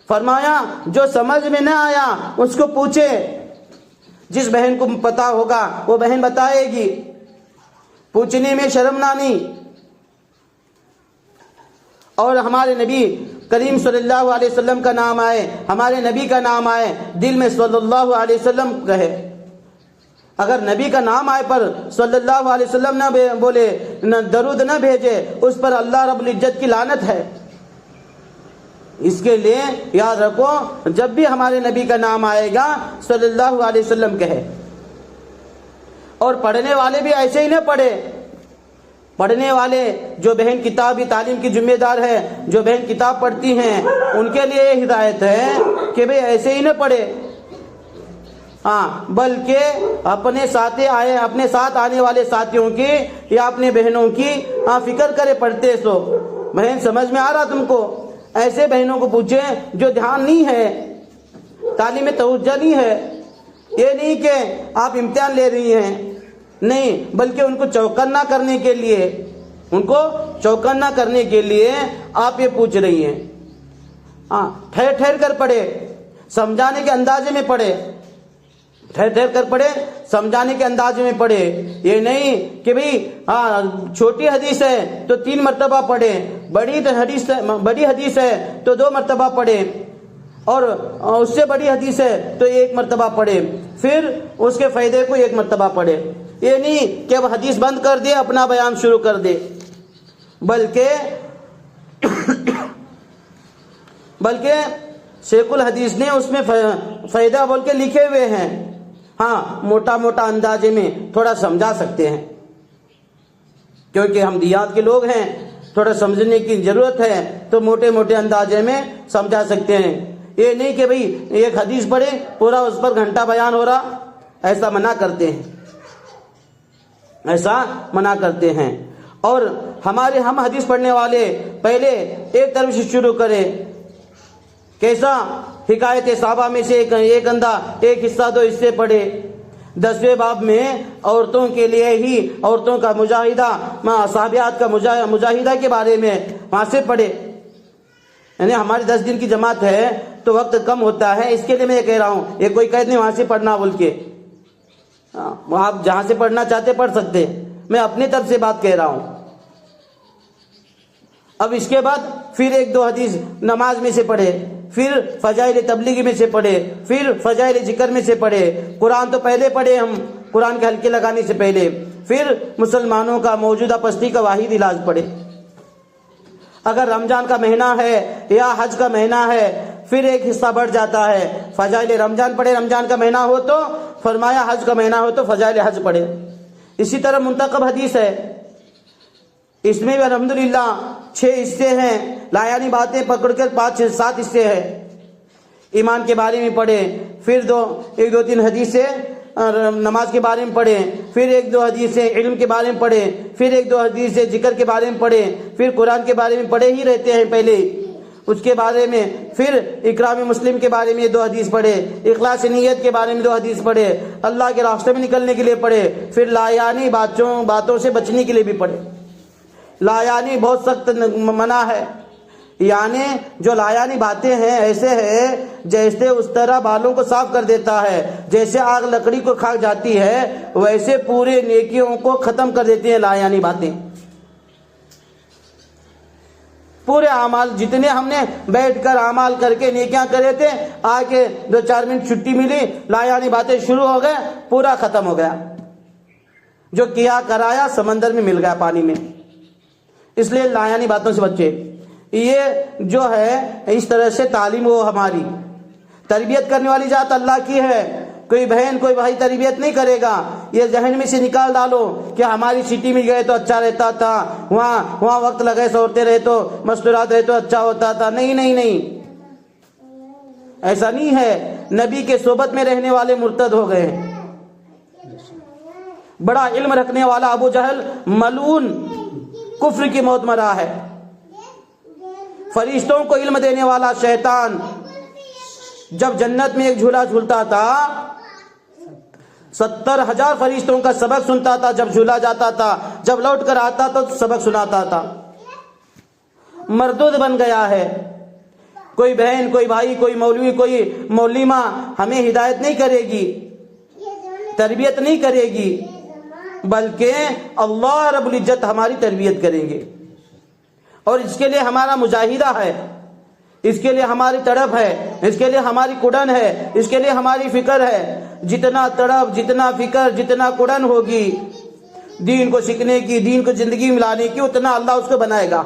فرمایا جو سمجھ میں نہ آیا اس کو پوچھے، جس بہن کو پتا ہوگا وہ بہن بتائے گی، پوچھنے میں شرم نہ نہیں۔ اور ہمارے نبی کریم صلی اللہ علیہ وسلم کا نام آئے، ہمارے نبی کا نام آئے، دل میں صلی اللہ علیہ وسلم کہے۔ اگر نبی کا نام آئے پر صلی اللہ علیہ وسلم نہ بولے، نہ درود نہ بھیجے، اس پر اللہ رب العزت کی لعنت ہے۔ اس کے لیے یاد رکھو، جب بھی ہمارے نبی کا نام آئے گا صلی اللہ علیہ وسلم کہے۔ اور پڑھنے والے بھی ایسے ہی نہ پڑھے، پڑھنے والے جو بہن کتابی تعلیم کی ذمہ دار ہے، جو بہن کتاب پڑھتی ہیں، ان کے لیے یہ ہدایت ہے کہ بھئی ایسے ہی نہ پڑھے، ہاں، بلکہ اپنے ساتھ آنے والے ساتھیوں کی یا اپنے بہنوں کی فکر کرے پڑھتے سو۔ بہن سمجھ میں آ رہا تم کو؟ ایسے بہنوں کو پوچھیں جو دھیان نہیں ہے، تعلیم میں توجہ نہیں ہے۔ یہ نہیں کہ آپ امتحان لے رہی ہیں، نہیں، بلکہ ان کو چوکنا کرنے کے لیے، ان کو چوکنا کرنے کے لیے آپ یہ پوچھ رہی ہیں۔ ہاں، ٹھہر ٹھہر کر پڑھے، سمجھانے کے اندازے میں پڑھے، ٹھہر ٹھہر کر پڑھے، سمجھانے کے انداز میں پڑھے۔ یہ نہیں کہ بھئی چھوٹی حدیث ہے تو 3 مرتبہ پڑھے، بڑی حدیث ہے تو 2 مرتبہ پڑھے، اور اس سے بڑی حدیث ہے تو 1 مرتبہ پڑھے، پھر اس کے فائدے کو 1 مرتبہ پڑھے۔ یہ نہیں کہ اب حدیث بند کر دے، اپنا بیان شروع کر دے، بلکہ شیخ الحدیث نے اس میں فائدہ بول کے لکھے ہوئے ہیں۔ ہاں، موٹا موٹا اندازے میں تھوڑا سمجھا سکتے ہیں، کیونکہ ہم دیہات کے لوگ ہیں، تھوڑا سمجھنے کی ضرورت ہے، تو موٹے موٹے اندازے میں سمجھا سکتے ہیں۔ یہ نہیں کہ بھئی ایک حدیث پڑھے پورا اس پر گھنٹہ بیان ہو رہا، ایسا منع کرتے ہیں، ایسا منع کرتے ہیں۔ اور ہم حدیث پڑھنے والے پہلے ایک طرف سے شروع کریں، کیسا؟ حکایت صحابہ میں سے ایک حصہ دو حصے پڑھے۔ 10ویں باب میں عورتوں کے لیے ہی، عورتوں کا مجاہدہ، صحابیات کا مجاہدہ کے بارے میں وہاں سے پڑھے۔ یعنی ہماری 10 دن کی جماعت ہے تو وقت کم ہوتا ہے، اس کے لیے میں یہ کہہ رہا ہوں، یہ کوئی قید نہیں وہاں سے پڑھنا بول کے، آپ جہاں سے پڑھنا چاہتے پڑھ سکتے، میں اپنی طرف سے بات کہہ رہا ہوں۔ اب اس کے بعد پھر 1-2 حدیث نماز میں سے پڑھے، پھر فضائل تبلیغ میں سے پڑھے، پھر فضائل ذکر میں سے پڑھے۔ قرآن تو پہلے پڑھے ہم، قرآن کے حلقے لگانے سے پہلے، پھر مسلمانوں کا موجودہ پستی کا واحد علاج پڑھے۔ اگر رمضان کا مہینہ ہے یا حج کا مہینہ ہے، پھر ایک حصہ بڑھ جاتا ہے، فضائل رمضان پڑھے، رمضان کا مہینہ ہو تو، فرمایا حج کا مہینہ ہو تو فضائل حج پڑھے۔ اسی طرح منتخب حدیث ہے، اس میں بھی الحمدللہ 6 حصے ہیں، لایانی باتیں پکڑ کر 5-7 حصے ہیں۔ ایمان کے بارے میں پڑھے، پھر 1-2-3 حدیثیں نماز کے بارے میں پڑھیں، پھر ایک دو حدیثیں علم کے بارے میں پڑھیں، پھر ایک دو حدیثیں ذکر کے بارے میں پڑھیں، پھر قرآن کے بارے میں پڑھے ہی رہتے ہیں پہلے، اس کے بارے میں پھر اکرام مسلم کے بارے میں 2 حدیث پڑھے، اخلاص نیت کے بارے میں 2 حدیث پڑھے، اللہ کے راستے میں نکلنے کے لیے پڑھے، پھر لایانی باتوں سے بچنے کے لیے بھی پڑھے۔ لایانی بہت سخت منع ہے، یعنی جو لایانی باتیں ہیں ایسے ہیں جیسے اس طرح بالوں کو صاف کر دیتا ہے، جیسے آگ لکڑی کو کھا جاتی ہے ویسے پورے نیکیوں کو ختم کر دیتی ہیں لایانی باتیں۔ پورے اعمال جتنے ہم نے بیٹھ کر اعمال کر کے نیکیاں کرے تھے، آ کے 2-4 منٹ چھٹی ملی، لایانی باتیں شروع ہو گئے، پورا ختم ہو گیا، جو کیا کرایا سمندر میں مل گیا پانی میں۔ اس لیے لایانی باتوں سے بچے۔ یہ جو ہے اس طرح سے تعلیم وہ ہماری تربیت کرنے والی ذات اللہ کی ہے، کوئی بہن کوئی بھائی تربیت نہیں کرے گا۔ یہ ذہن میں سے نکال ڈالو کہ ہماری سٹی میں گئے تو اچھا رہتا تھا، وہاں وقت لگے سوتے رہے تو مستورات رہے تو اچھا ہوتا تھا۔ نہیں، ایسا نہیں ہے۔ نبی کے صحبت میں رہنے والے مرتد ہو گئے۔ بڑا علم رکھنے والا ابو جہل ملعون کفر کی موت مرا ہے۔ فرشتوں کو علم دینے والا شیطان جب جنت میں ایک جھولا جھولتا تھا 70,000 فرشتوں کا سبق سنتا تھا، جب جھولا جاتا تھا، جب لوٹ کر آتا تو سبق سناتا تھا۔ مردود بن گیا ہے۔ کوئی بہن کوئی بھائی کوئی مولوی کوئی مولمہ ہمیں ہدایت نہیں کرے گی، تربیت نہیں کرے گی، بلکہ اللہ رب العزت ہماری تربیت کریں گے۔ اور اس کے لیے ہمارا مجاہدہ ہے، اس کے لیے ہماری تڑپ ہے، اس کے لیے ہماری کڑن ہے، اس کے لیے ہماری فکر ہے۔ جتنا تڑپ جتنا فکر جتنا کڑن ہوگی دین کو سیکھنے کی، دین کو زندگی میں لانے کی، اتنا اللہ اس کو بنائے گا۔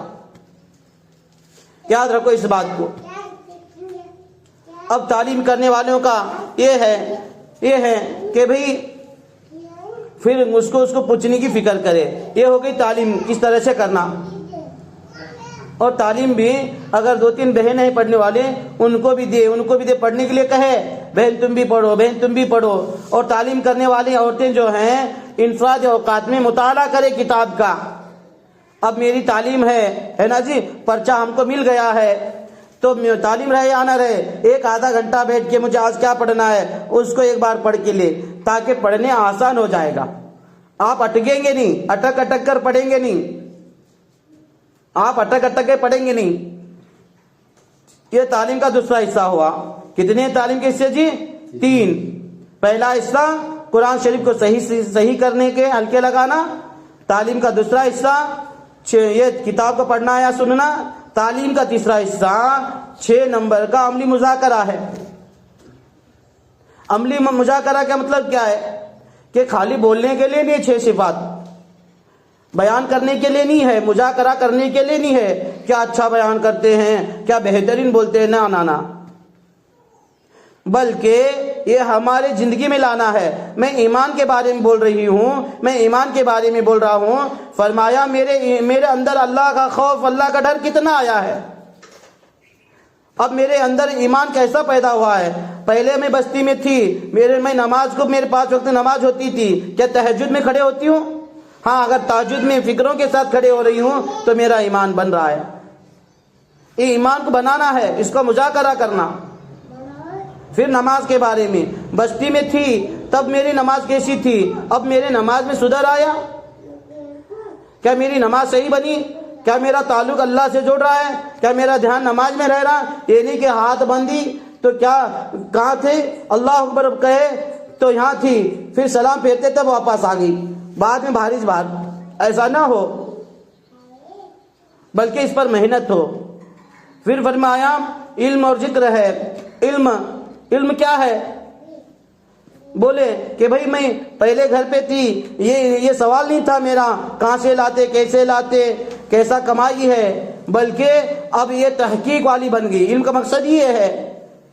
یاد رکھو اس بات کو۔ اب تعلیم کرنے والوں کا یہ ہے کہ بھئی پھر اس کو پوچھنے کی فکر کرے۔ یہ ہو گئی تعلیم کس طرح سے کرنا۔ اور تعلیم بھی اگر 2-3 بہنیں ہیں پڑھنے والے ان کو بھی دے پڑھنے کے لیے کہے، بہن تم بھی پڑھو، بہن تم بھی پڑھو۔ اور تعلیم کرنے والی عورتیں جو ہیں انفراد اوقات میں مطالعہ کرے کتاب کا۔ اب میری تعلیم ہے نا جی، پرچہ ہم کو مل گیا ہے تو تعلیم رہے یا نہ رہے، 1-آدھا گھنٹہ بیٹھ کے مجھے آج کیا پڑھنا ہے اس کو ایک بار پڑھ کے لے، تاکہ پڑھنے آسان ہو جائے گا۔ آپ اٹکیں گے نہیں، اٹک کر پڑھیں گے نہیں، آپ اٹک کے پڑھیں گے نہیں۔ یہ تعلیم کا دوسرا حصہ ہوا۔ کتنے تعلیم کے حصے جی؟ 3۔ پہلا حصہ قرآن شریف کو صحیح کرنے کے حلقے لگانا۔ تعلیم کا دوسرا حصہ یہ کتاب کو پڑھنا یا سننا۔ تعلیم کا تیسرا حصہ 6 نمبر کا عملی مذاکرہ ہے۔ عملی مذاکرہ کا مطلب کیا ہے کہ خالی بولنے کے لیے نہیں 6 صفات، بیان کرنے کے لیے نہیں ہے، مذاکرہ کرنے کے لیے نہیں ہے کیا اچھا بیان کرتے ہیں، کیا بہترین بولتے ہیں، نہ، بلکہ یہ ہمارے زندگی میں لانا ہے۔ میں ایمان کے بارے میں بول رہی ہوں، میں ایمان کے بارے میں بول رہا ہوں۔ فرمایا میرے اندر اللہ کا خوف، اللہ کا ڈر کتنا آیا ہے۔ اب میرے اندر ایمان کیسا پیدا ہوا ہے۔ پہلے میں بستی میں تھی، میں نماز کو میرے 5 وقت نماز ہوتی تھی، کیا تہجد میں کھڑے ہوتی ہوں؟ ہاں، اگر تہجد میں فکروں کے ساتھ کھڑے ہو رہی ہوں تو میرا ایمان بن رہا ہے۔ یہ ایمان کو بنانا ہے، اس کو مذاکرہ کرنا۔ پھر نماز کے بارے میں، بستی میں تھی تب میری نماز کیسی تھی، اب میرے نماز میں سدھر آیا؟ کیا میری نماز صحیح بنی؟ کیا میرا تعلق اللہ سے جڑ رہا ہے؟ کیا میرا دھیان نماز میں رہ رہا؟ یہ نہیں کہ ہاتھ بندی تو کیا کہاں تھے، اللہ اکبر کہے تو یہاں تھی، پھر سلام پھیرتے تب واپس آ گئی، بعد میں بھاری بات۔ ایسا نہ ہو، بلکہ اس پر محنت ہو۔ پھر فرمایا علم اور ذکر ہے۔ علم کیا ہے؟ بولے کہ بھئی میں پہلے گھر پہ تھی، یہ سوال نہیں تھا میرا کہاں سے لاتے، کیسے لاتے، کیسا کمائی ہے، بلکہ اب یہ تحقیق والی بن گئی۔ علم کا مقصد یہ ہے۔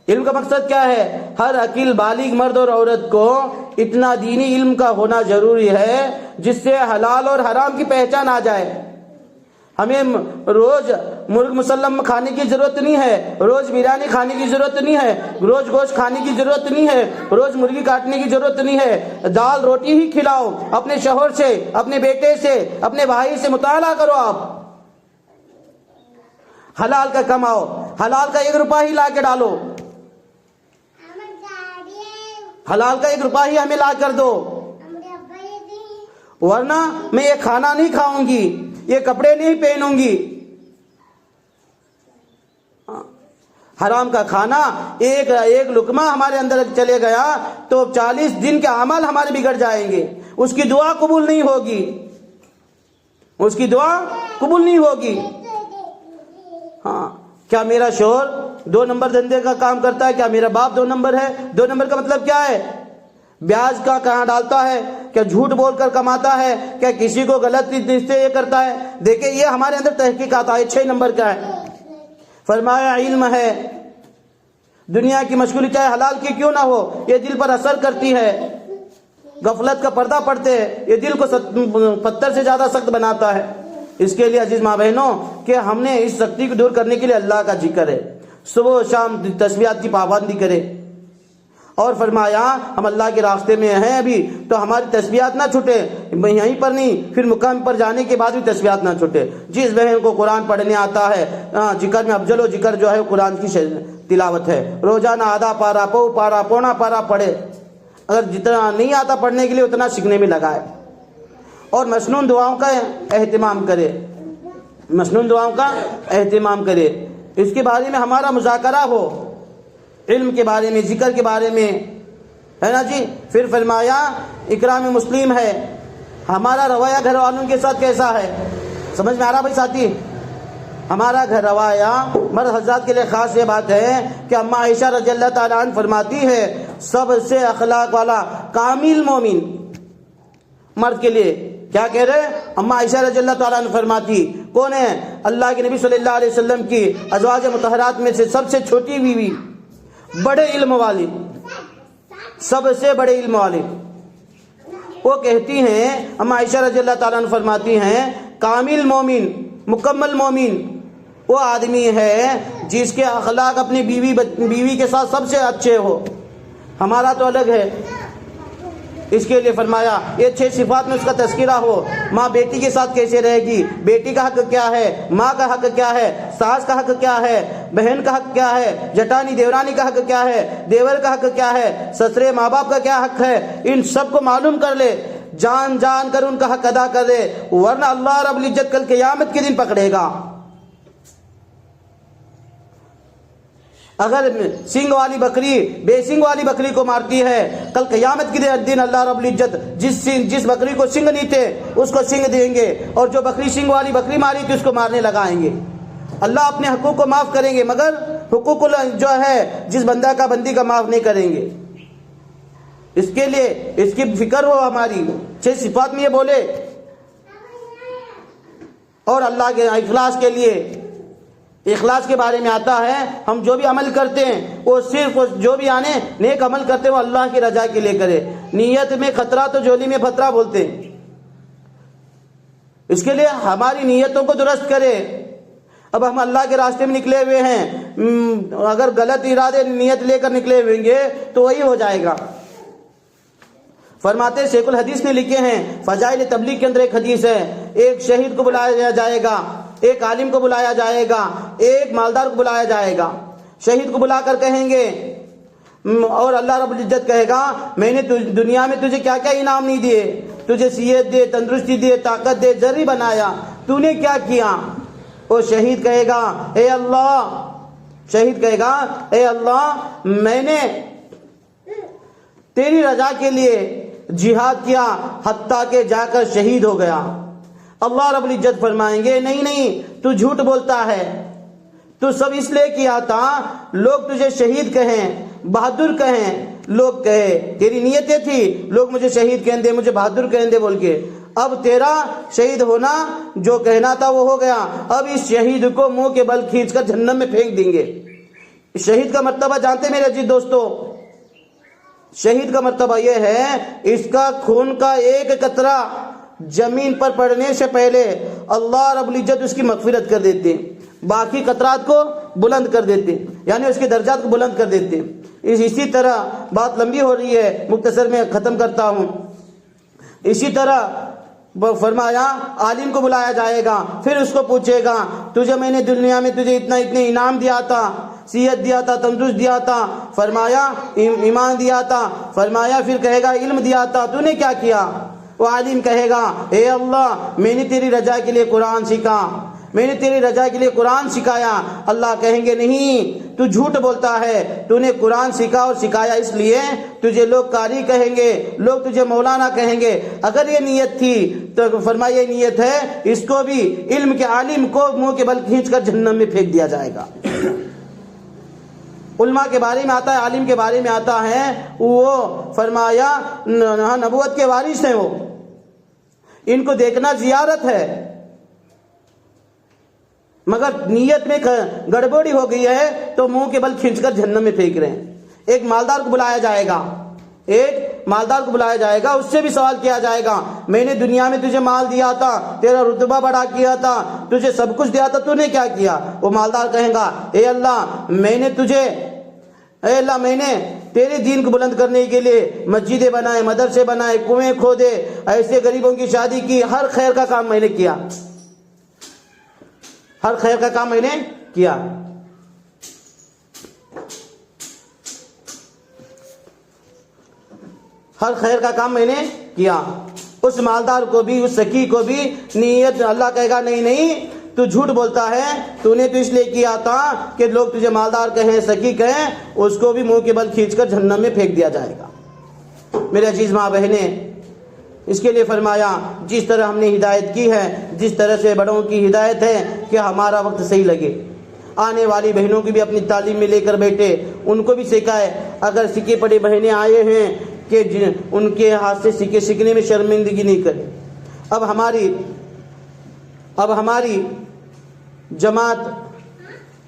علم کا مقصد کیا ہے؟ ہر عاقل بالغ مرد اور عورت کو اتنا دینی علم کا ہونا ضروری ہے جس سے حلال اور حرام کی پہچان آ جائے۔ ہمیں روز مرغ مسلم کھانے کی ضرورت نہیں ہے، روز بریانی کھانے کی ضرورت نہیں ہے، روز گوشت کھانے کی ضرورت نہیں ہے، روز مرغی کاٹنے کی ضرورت نہیں ہے. دال روٹی ہی کھلاؤ. اپنے شوہر سے، اپنے بیٹے سے، اپنے بھائی سے مطالعہ کرو. آپ حلال کا کماؤ، حلال کا 1 روپیہ ہی لا کے ڈالو، حلال کا 1 روپیہ ہی ہمیں لا کر دو، ورنہ میں یہ کھانا نہیں کھاؤں گی، یہ کپڑے نہیں پہنوں گی. حرام کا کھانا ایک لقمہ ہمارے اندر چلے گیا تو 40 دن کے عمل ہمارے بگڑ جائیں گے. اس کی دعا قبول نہیں ہوگی، اس کی دعا قبول نہیں ہوگی. ہاں، کیا میرا شوہر 2 نمبر دھندے کا کام کرتا ہے؟ کیا میرا باپ 2 نمبر ہے؟ 2 نمبر کا مطلب کیا ہے؟ بیاج کا کہاں ڈالتا ہے؟ کیا جھوٹ بول کر کماتا ہے؟ کیا کسی کو غلط سے یہ کرتا ہے؟ دیکھیں یہ ہمارے اندر تحقیقات آئے. 6 نمبر کا ہے. فرمایا علم ہے. دنیا کی مشغولی چاہے حلال کی کیوں نہ ہو، یہ دل پر اثر کرتی ہے. غفلت کا پردہ پڑتے ہیں، یہ دل کو پتھر سے زیادہ سخت بناتا ہے. اس کے لیے عزیز ماں بہنوں کہ ہم نے اس سختی کو دور کرنے کے لیے اللہ کا ذکر ہے، صبح و شام تسبیحات کی پابندی کرے. اور فرمایا ہم اللہ کے راستے میں ہیں ابھی تو ہماری تسبیحات نہ چھوٹے، یہیں پر نہیں پھر مقام پر جانے کے بعد بھی تسبیحات نہ چھوٹے. جس بہن کو قرآن پڑھنے آتا ہے، ذکر میں افضل و ذکر جو ہے قرآن کی تلاوت ہے. روزانہ آدھا پارا، پارا، پونا پارا پڑھے. اگر جتنا نہیں آتا پڑھنے کے لیے اتنا سیکھنے میں لگائے. اور مسنون دعاؤں کا اہتمام کرے، مسنون دعاؤں کا اہتمام کرے. اس کے بارے میں ہمارا مذاکرہ ہو، علم کے بارے میں، ذکر کے بارے میں، ہے نا جی. پھر فرمایا اکرام مسلم ہے. ہمارا رویہ گھر والوں کے ساتھ کیسا ہے؟ سمجھ میں آ رہا بھائی ساتھی؟ ہمارا گھر رویہ مرد حضرات کے لیے خاص یہ بات ہے کہ اماں عائشہ رضی اللہ تعالیٰ عنہ فرماتی ہے سب سے اخلاق والا کامل مومن مرد کے لیے کیا کہہ رہے ہیں؟ اماں عائشہ رضی اللہ تعالیٰ عنہ فرماتی کون ہے؟ اللہ کے نبی صلی اللہ علیہ وسلم کی ازواج مطہرات میں سے سب سے چھوٹی بیوی، بڑے علم والی، سب سے بڑے علم والی. وہ کہتی ہیں اماں عائشہ رضی اللہ تعالیٰ عنہ فرماتی ہیں کامل مومن، مکمل مومن وہ آدمی ہے جس کے اخلاق اپنی بیوی کے ساتھ سب سے اچھے ہو. ہمارا تو الگ ہے. اس کے لیے فرمایا یہ 6 صفات میں اس کا تذکرہ ہو. ماں بیٹی کے ساتھ کیسے رہے گی، بیٹی کا حق کیا ہے، ماں کا حق کیا ہے، ساس کا حق کیا ہے، بہن کا حق کیا ہے، جٹانی دیورانی کا حق کیا ہے، دیور کا حق کیا ہے، سسرے ماں باپ کا کیا حق ہے. ان سب کو معلوم کر لے، جان جان کر ان کا حق ادا کر دے، ورنہ اللہ رب العزت کل قیامت کے دن پکڑے گا. اگر سنگ والی بکری بے سنگ والی بکری کو مارتی ہے، کل قیامت کے دن اللہ رب العزت جس بکری کو سنگ نہیں تھے اس کو سنگ دیں گے، اور جو بکری سنگ والی بکری ماری تھی اس کو مارنے لگائیں گے. اللہ اپنے حقوق کو معاف کریں گے مگر حقوق جو ہے جس بندہ کا بندی کا معاف نہیں کریں گے. اس کے لیے اس کی فکر ہو. ہماری 6 صفات میں یہ بولے. اور اللہ کے اخلاص کے لیے، اخلاص کے بارے میں آتا ہے ہم جو بھی عمل کرتے ہیں وہ صرف جو بھی آنے نیک عمل کرتے ہیں وہ اللہ کی رضا کے لیے کرے. نیت میں خطرہ تو جولی میں پھترہ بولتے ہیں. اس کے لیے ہماری نیتوں کو درست کرے. اب ہم اللہ کے راستے میں نکلے ہوئے ہیں، اگر غلط ارادے نیت لے کر نکلے ہوئیں گے تو وہی ہو جائے گا. فرماتے شیخ الحدیث نے لکھے ہیں فضائل تبلیغ کے اندر ایک حدیث ہے، ایک شہید کو بلایا جائے گا، ایک عالم کو بلایا جائے گا، ایک مالدار کو بلایا جائے گا. شہید کو بلا کر کہیں گے اور اللہ رب العزت کہے گا میں نے دنیا میں تجھے کیا کیا انعام نہیں دیے، تجھے صحت دے، تندرستی دے، طاقت دے، ذری بنایا، تو نے کیا کیا؟ وہ شہید کہے گا اے اللہ، شہید کہے گا اے اللہ میں نے تیری رضا کے لیے جہاد کیا حتیٰ کہ جا کر شہید ہو گیا. اللہ رب العزت فرمائیں گے نہیں تو جھوٹ بولتا ہے، تو سب اس لیے کیا تھا لوگ تجھے شہید کہیں، بہادر کہیں، لوگ کہے تیری نیتیں تھی لوگ مجھے شہید کہیں دے، مجھے بہادر کہیں دے بول کے. اب تیرا شہید ہونا جو کہنا تھا وہ ہو گیا. اب اس شہید کو منہ کے بل کھینچ کر جہنم میں پھینک دیں گے. شہید کا مرتبہ جانتے میرے عزیز دوستو؟ شہید کا مرتبہ یہ ہے اس کا خون کا ایک قطرہ زمین پر پڑنے سے پہلے اللہ رب العزت اس کی مغفرت کر دیتے ہیں، باقی قطرات کو بلند کر دیتے ہیں، یعنی اس کے درجات کو بلند کر دیتے ہیں۔ اسی طرح بات لمبی ہو رہی ہے، مختصر میں ختم کرتا ہوں۔ اسی طرح فرمایا عالم کو بلایا جائے گا، پھر اس کو پوچھے گا تجھے میں نے دنیا میں تجھے اتنے انعام دیا تھا، صحت دیا تھا، تندرست دیا تھا، فرمایا ایمان دیا تھا، فرمایا پھر کہے گا علم دیا تھا، تو نے کیا کیا؟ وہ عالم کہے گا اے اللہ میں نے تیری رضا کے لیے قرآن سیکھا، میں نے تیری رضا کے لیے قرآن سکھایا۔ اللہ کہیں گے نہیں، تو جھوٹ بولتا ہے، تو نے قرآن سیکھا اور سکھایا اس لیے تجھے لوگ قاری کہیں گے، لوگ تجھے مولانا کہیں گے۔ اگر یہ نیت تھی تو فرمایا یہ نیت ہے، اس کو بھی علم کے عالم کو منہ کے بل کھینچ کر جہنم میں پھینک دیا جائے گا۔ علماء کے بارے میں آتا ہے، عالم کے بارے میں آتا ہے، وہ فرمایا نبوت کے وارث ہیں، وہ ان کو دیکھنا زیارت ہے، مگر نیت میں گڑبڑی ہو گئی ہے تو منہ کے بل کھینچ کر جہنم میں پھینک رہے ہیں۔ ایک مالدار کو بلایا جائے گا، ایک مالدار کو بلایا جائے گا، اس سے بھی سوال کیا جائے گا میں نے دنیا میں تجھے مال دیا تھا، تیرا رتبہ بڑا کیا تھا، تجھے سب کچھ دیا تھا، تو نے کیا کیا؟ وہ مالدار کہے گا اے اللہ میں نے تیرے دین کو بلند کرنے کے لیے مسجدیں بنائے، مدرسے بنائے، کنویں کھودے، ایسے غریبوں کی شادی کی، ہر خیر کا کام میں نے کیا، ہر خیر کا کام میں نے کیا۔ ہر خیر کا کام میں نے کیا۔ اس مالدار کو بھی، اس سکی کو بھی نیت، اللہ کہے گا نہیں تو جھوٹ بولتا ہے، تو نے تو اس لیے کیا تھا کہ لوگ تجھے مالدار کہیں، سکی کہیں، اس کو بھی منہ کے بل کھینچ کر جہنم میں پھینک دیا جائے گا۔ میرے عزیز ماں بہنیں، اس کے لیے فرمایا جس طرح ہم نے ہدایت کی ہے، جس طرح سے بڑوں کی ہدایت ہے کہ ہمارا وقت صحیح لگے، آنے والی بہنوں کی بھی اپنی تعلیم میں لے کر بیٹھے، ان کو بھی سکھائے۔ اگر سکے پڑے بہنیں آئے ہیں کہ ان کے ہاتھ سے سکے سیکھنے میں شرمندگی نہیں کرے۔ اب ہماری جماعت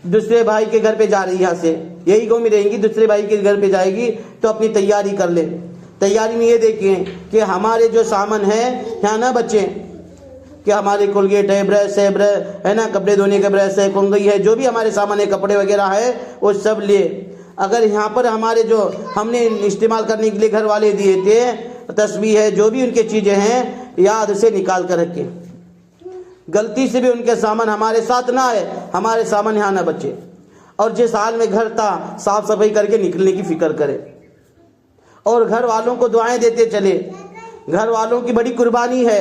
دوسرے بھائی کے گھر پہ جا رہی ہے، یہاں سے یہی قوم میں رہیں گی، دوسرے بھائی کے گھر پہ جائے گی تو اپنی تیاری کر لے۔ تیاری میں یہ دیکھیں کہ ہمارے جو سامان ہے یہاں نہ بچیں، کہ ہمارے کولگیٹ ہے، برش ہے نا، کپڑے دھونے کا برش ہے، کنگھی ہے، جو بھی ہمارے سامان ہے، کپڑے وغیرہ ہے، وہ سب لے۔ اگر یہاں پر ہمارے جو ہم نے استعمال کرنے کے لیے گھر والے دیے تھے، تسبیح ہے، جو بھی ان کی چیزیں ہیں، یاد سے نکال کر رکھیں۔ غلطی سے بھی ان کے سامان ہمارے ساتھ نہ آئے، ہمارے سامان یہاں نہ بچے۔ اور جس حال میں گھر تھا صاف صفائی کر کے نکلنے کی فکر کرے، اور گھر والوں کو دعائیں دیتے چلے۔ گھر والوں کی بڑی قربانی ہے،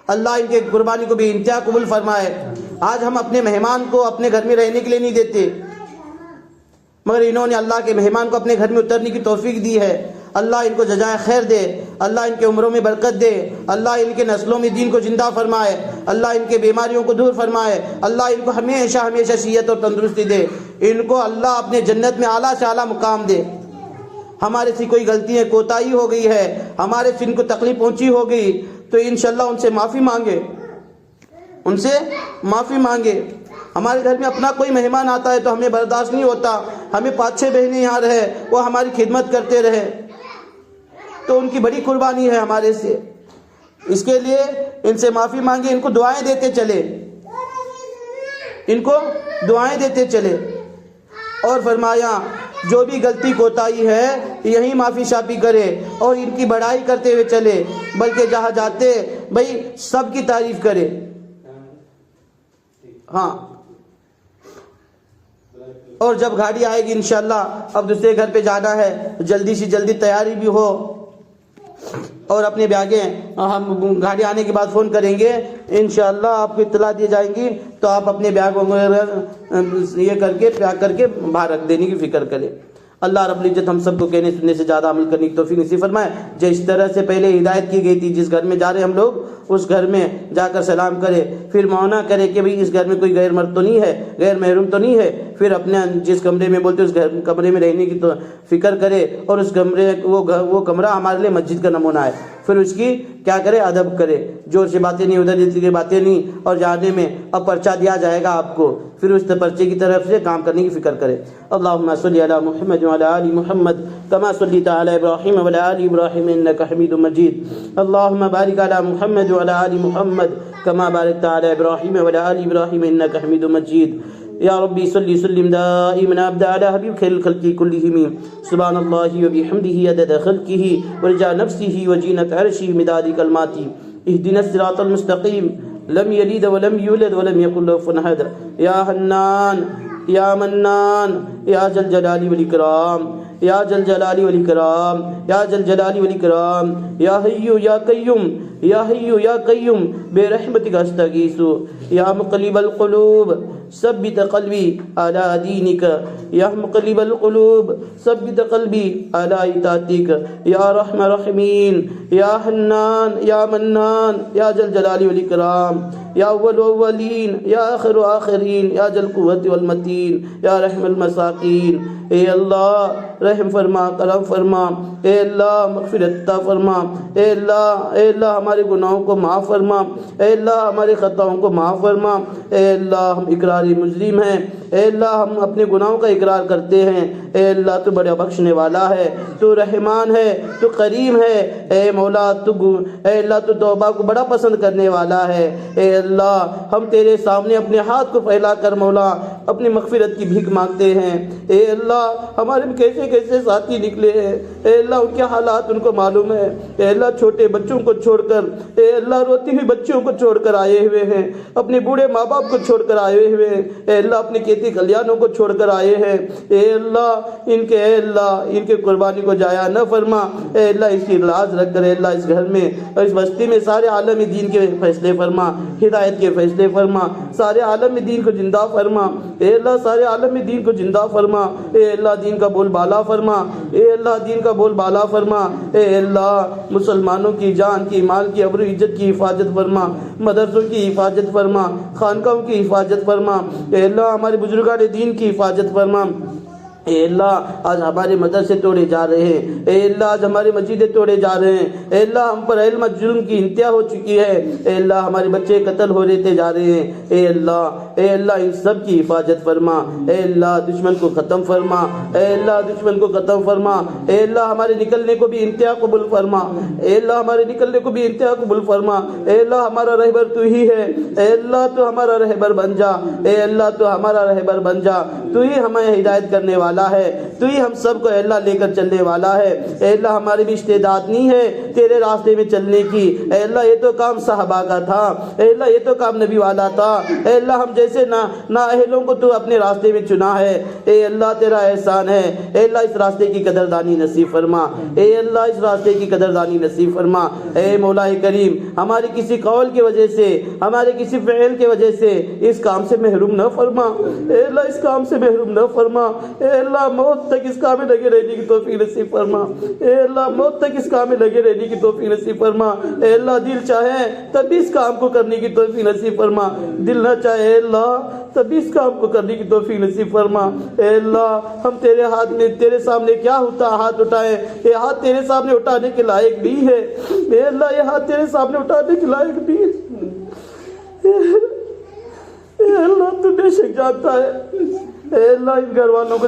اللہ ان کے قربانی کو بھی انتہا قبول فرمائے۔ آج ہم اپنے مہمان کو اپنے گھر میں رہنے کے لیے نہیں دیتے، مگر انہوں نے اللہ کے مہمان کو اپنے گھر میں اترنے کی توفیق دی ہے۔ اللہ ان کو جزائے خیر دے، اللہ ان کے عمروں میں برکت دے، اللہ ان کے نسلوں میں دین کو زندہ فرمائے، اللہ ان کے بیماریوں کو دور فرمائے، اللہ ان کو ہمیشہ ہمیشہ صحت اور تندرستی دے، ان کو اللہ اپنے جنت میں اعلیٰ سے اعلیٰ مقام دے۔ ہمارے سے کوئی غلطی ہے، کوتاہی ہو گئی ہے، ہمارے سے ان کو تکلیف پہنچی ہو گئی تو انشاءاللہ ان سے معافی مانگے، ان سے معافی مانگے۔ ہمارے گھر میں اپنا کوئی مہمان آتا ہے تو ہمیں برداشت نہیں ہوتا، ہمیں 5-6 بہنیں یہاں رہے، وہ ہماری خدمت کرتے رہے، تو ان کی بڑی قربانی ہے ہمارے سے۔ اس کے لیے ان سے معافی مانگے، ان کو دعائیں دیتے چلے، ان کو دعائیں دیتے چلے۔ اور فرمایا جو بھی غلطی کوتاہی ہے یہی معافی شافی کرے اور ان کی بڑائی کرتے ہوئے چلے، بلکہ جہاں جاتے بھائی سب کی تعریف کرے۔ ہاں، اور جب گاڑی آئے گی انشاءاللہ اب دوسرے گھر پہ جانا ہے، جلدی سے جلدی تیاری بھی ہو، اور اپنے بیاگیں ہم گاڑی آنے کے بعد فون کریں گے، انشاءاللہ آپ کو اطلاع دی جائیں گی، تو آپ اپنے بیگ وغیرہ یہ کر کے پیک کر کے باہر رکھ دینے کی فکر کریں۔ اللہ رب العزت ہم سب کو کہنے سننے سے زیادہ عمل کرنے کی توفیق نصیب فرمائے۔ جس طرح سے پہلے ہدایت کی گئی تھی، جس گھر میں جا رہے ہم لوگ اس گھر میں جا کر سلام کرے، پھر معائنہ کرے کہ بھئی اس گھر میں کوئی غیر مرد تو نہیں ہے، غیر محرم تو نہیں ہے، پھر اپنے جس کمرے میں بولتے اس کمرے میں رہنے کی تو فکر کرے، اور اس کمرے وہ کمرہ ہمارے لیے مسجد کا نمونہ ہے۔ پھر اس کی کیا کرے؟ ادب کرے. جور سے باتیں نہیں, ادھر ادھر کی باتیں نہیں, اور جانے میں اب پرچہ دیا جائے گا آپ کو, پھر اس پرچے کی طرف سے کام کرنے کی فکر کرے. اللہم صلی علی محمد وعلی آل محمد کما صلیت علی ابراہیم وعلی آل ابراہیم انک حمید مجید. اللہم بارک علی محمد وعلی آل محمد کما بارکت علی ابراہیم وعلی آل ابراہیم انک حمید مجید. یا ربی صلی وسلم دائما ابدا علی حبیبک الخلق کلہم سبحان اللہ وبحمدہ عدد خلقہ ورضا نفسہ وزینۃ عرشہ مداد کلماتہ. اہدنا الصراط المستقیم لم یلد ولم یولد ولم یکن له کفوا احد. یا حنان یا منان یا ذا الجلال والاکرام یا ذا الجلال والاکرام یا ذا الجلال والاکرام. یا حی یا قیوم یا حی یا قیوم برحمتک استغیث. یا مقلب القلوب ثبت قلبی علی دینک. یا مقلب القلوب ثبت قلبی علی اطاعتک. یا رحم الرحمین یا حنان یا منان یا ذا الجلال والاکرام. یا اول اولین یا آخر آخرین یا ذا القوۃ والمتین یا رحم المساکین. اے اللہ رحم فرما, کرم فرما. اے اللہ مغفرت عطا فرما. اے اللہ ہمارے گناہوں کو معاف فرما. اے اللہ ہمارے خطاؤں کو معاف فرما. اے اللہ ہم اقراری مجرم ہیں. اے اللہ ہم اپنے گناہوں کا اقرار کرتے ہیں. اے اللہ تو بڑا بخشنے والا ہے, تو رحمان ہے, تو کریم ہے. اے مولا اے اللہ تو توبہ کو بڑا پسند کرنے والا ہے. اے اللہ ہم تیرے سامنے اپنے ہاتھ کو پھیلا کر مولا اپنی مغفرت کی بھیک مانگتے ہیں. اے اللہ ہمارے کیسے کیسے ساتھی نکلے ہیں. اے اللہ ان کے حالات ان کو معلوم ہے. اے اللہ چھوٹے بچوں کو چھوڑ کر, اے اللہ روتی ہوئی بچیوں کو چھوڑ کر آئے ہوئے ہیں, اپنے بوڑھے ماں باپ کو چھوڑ کر آئے ہوئے ہیں. اے اللہ اپنے کھیتی کھلیانوں کو چھوڑ کر آئے ہیں. اے اللہ ان کے قربانی کو جایا نہ فرما. اے اللہ اس کی لاز رکھ کر اے اللہ اس گھر میں اور اس بستی میں سارے عالم دین کے فیصلے فرما, ہدایت کے فیصلے فرما. سارے عالم دین کو زندہ فرما. اے اللہ سارے عالم دین کو زندہ فرما. اے اللہ دین کا بول بالا فرما. اے اللہ دین کا بول بالا فرما. اے اللہ مسلمانوں کی جان کی, مال کی, ابرو عزت کی حفاظت فرما. مدرسوں کی حفاظت فرما, خانقاہوں کی حفاظت فرما. اے اللہ ہمارے بزرگان دین کی حفاظت فرما. اے اللہ آج ہمارے مدرسے توڑے جا رہے ہیں. اے اللہ آج ہماری مسجدیں توڑے جا رہے ہیں. اے اللہ ہم پر علم جرم کی انتہا ہو چکی ہے. اے اللہ ہمارے بچے قتل ہو رہتے جا رہے ہیں. اے اللہ ان سب کی حفاظت فرما. اے اللہ دشمن کو ختم فرما. اے اللہ دشمن کو ختم فرما. اے اللہ ہمارے نکلنے کو بھی انتہا قبول فرما. اے اللہ ہمارے نکلنے کو بھی انتہا قبول فرما. اے اللہ ہمارا رہبر تو ہی ہے. اے اللہ تو ہمارا رہبر بن جا. اے اللہ تو ہمارا رہبر بن جا. تو ہی ہمیں ہدایت کرنے والا ہے. تو ہی ہم سب کو اے اللہ لے کر چلنے والا ہے. اے اللہ ہماری بھی استعداد نہیں ہے تیرے راستے میں چلنے کی. اے اللہ یہ تو کام صحابہ کا تھا. اے اللہ یہ تو کام نبی والا تھا. اے اللہ ہم جیسے نااہلوں کو تو اپنے راستے میں چنا ہے. اے اللہ تیرا احسان ہے. اے اللہ اس راستے کی قدردانی نصیب فرما. اے اللہ اس راستے کی قدردانی نصیب فرما. اے مولا کریم ہماری کسی قول کی وجہ سے, ہمارے کسی فعل کی وجہ سے اس کام سے محروم نہ فرما. اے اللہ اس کام سے محروم نہ فرما. اے اللہ موت تک اس کام میں لگے رہنے کی توفیق نصیب فرما. اے اللہ موت تک اس کام میں لگے رہنے کی توفیق نصیب فرما. اے اللہ دل چاہے تب اس کام کو کرنے کی توفیق نصیب فرما. دل نہ چاہے اے اللہ تب اس کام کو کرنے کی توفیق نصیب فرما. اے اللہ ہم تیرے ہاتھ میں, تیرے سامنے کیا ہوتا ہاتھ اٹھائیں. یہ ہاتھ تیرے سامنے اٹھانے کے لائق بھی ہے. اے اللہ یہ ہاتھ تیرے سامنے اٹھانے کے لائق بھی ہے. اے اللہ تو بے شک جانتا ہے. اے اللہ ان گھر والوں کو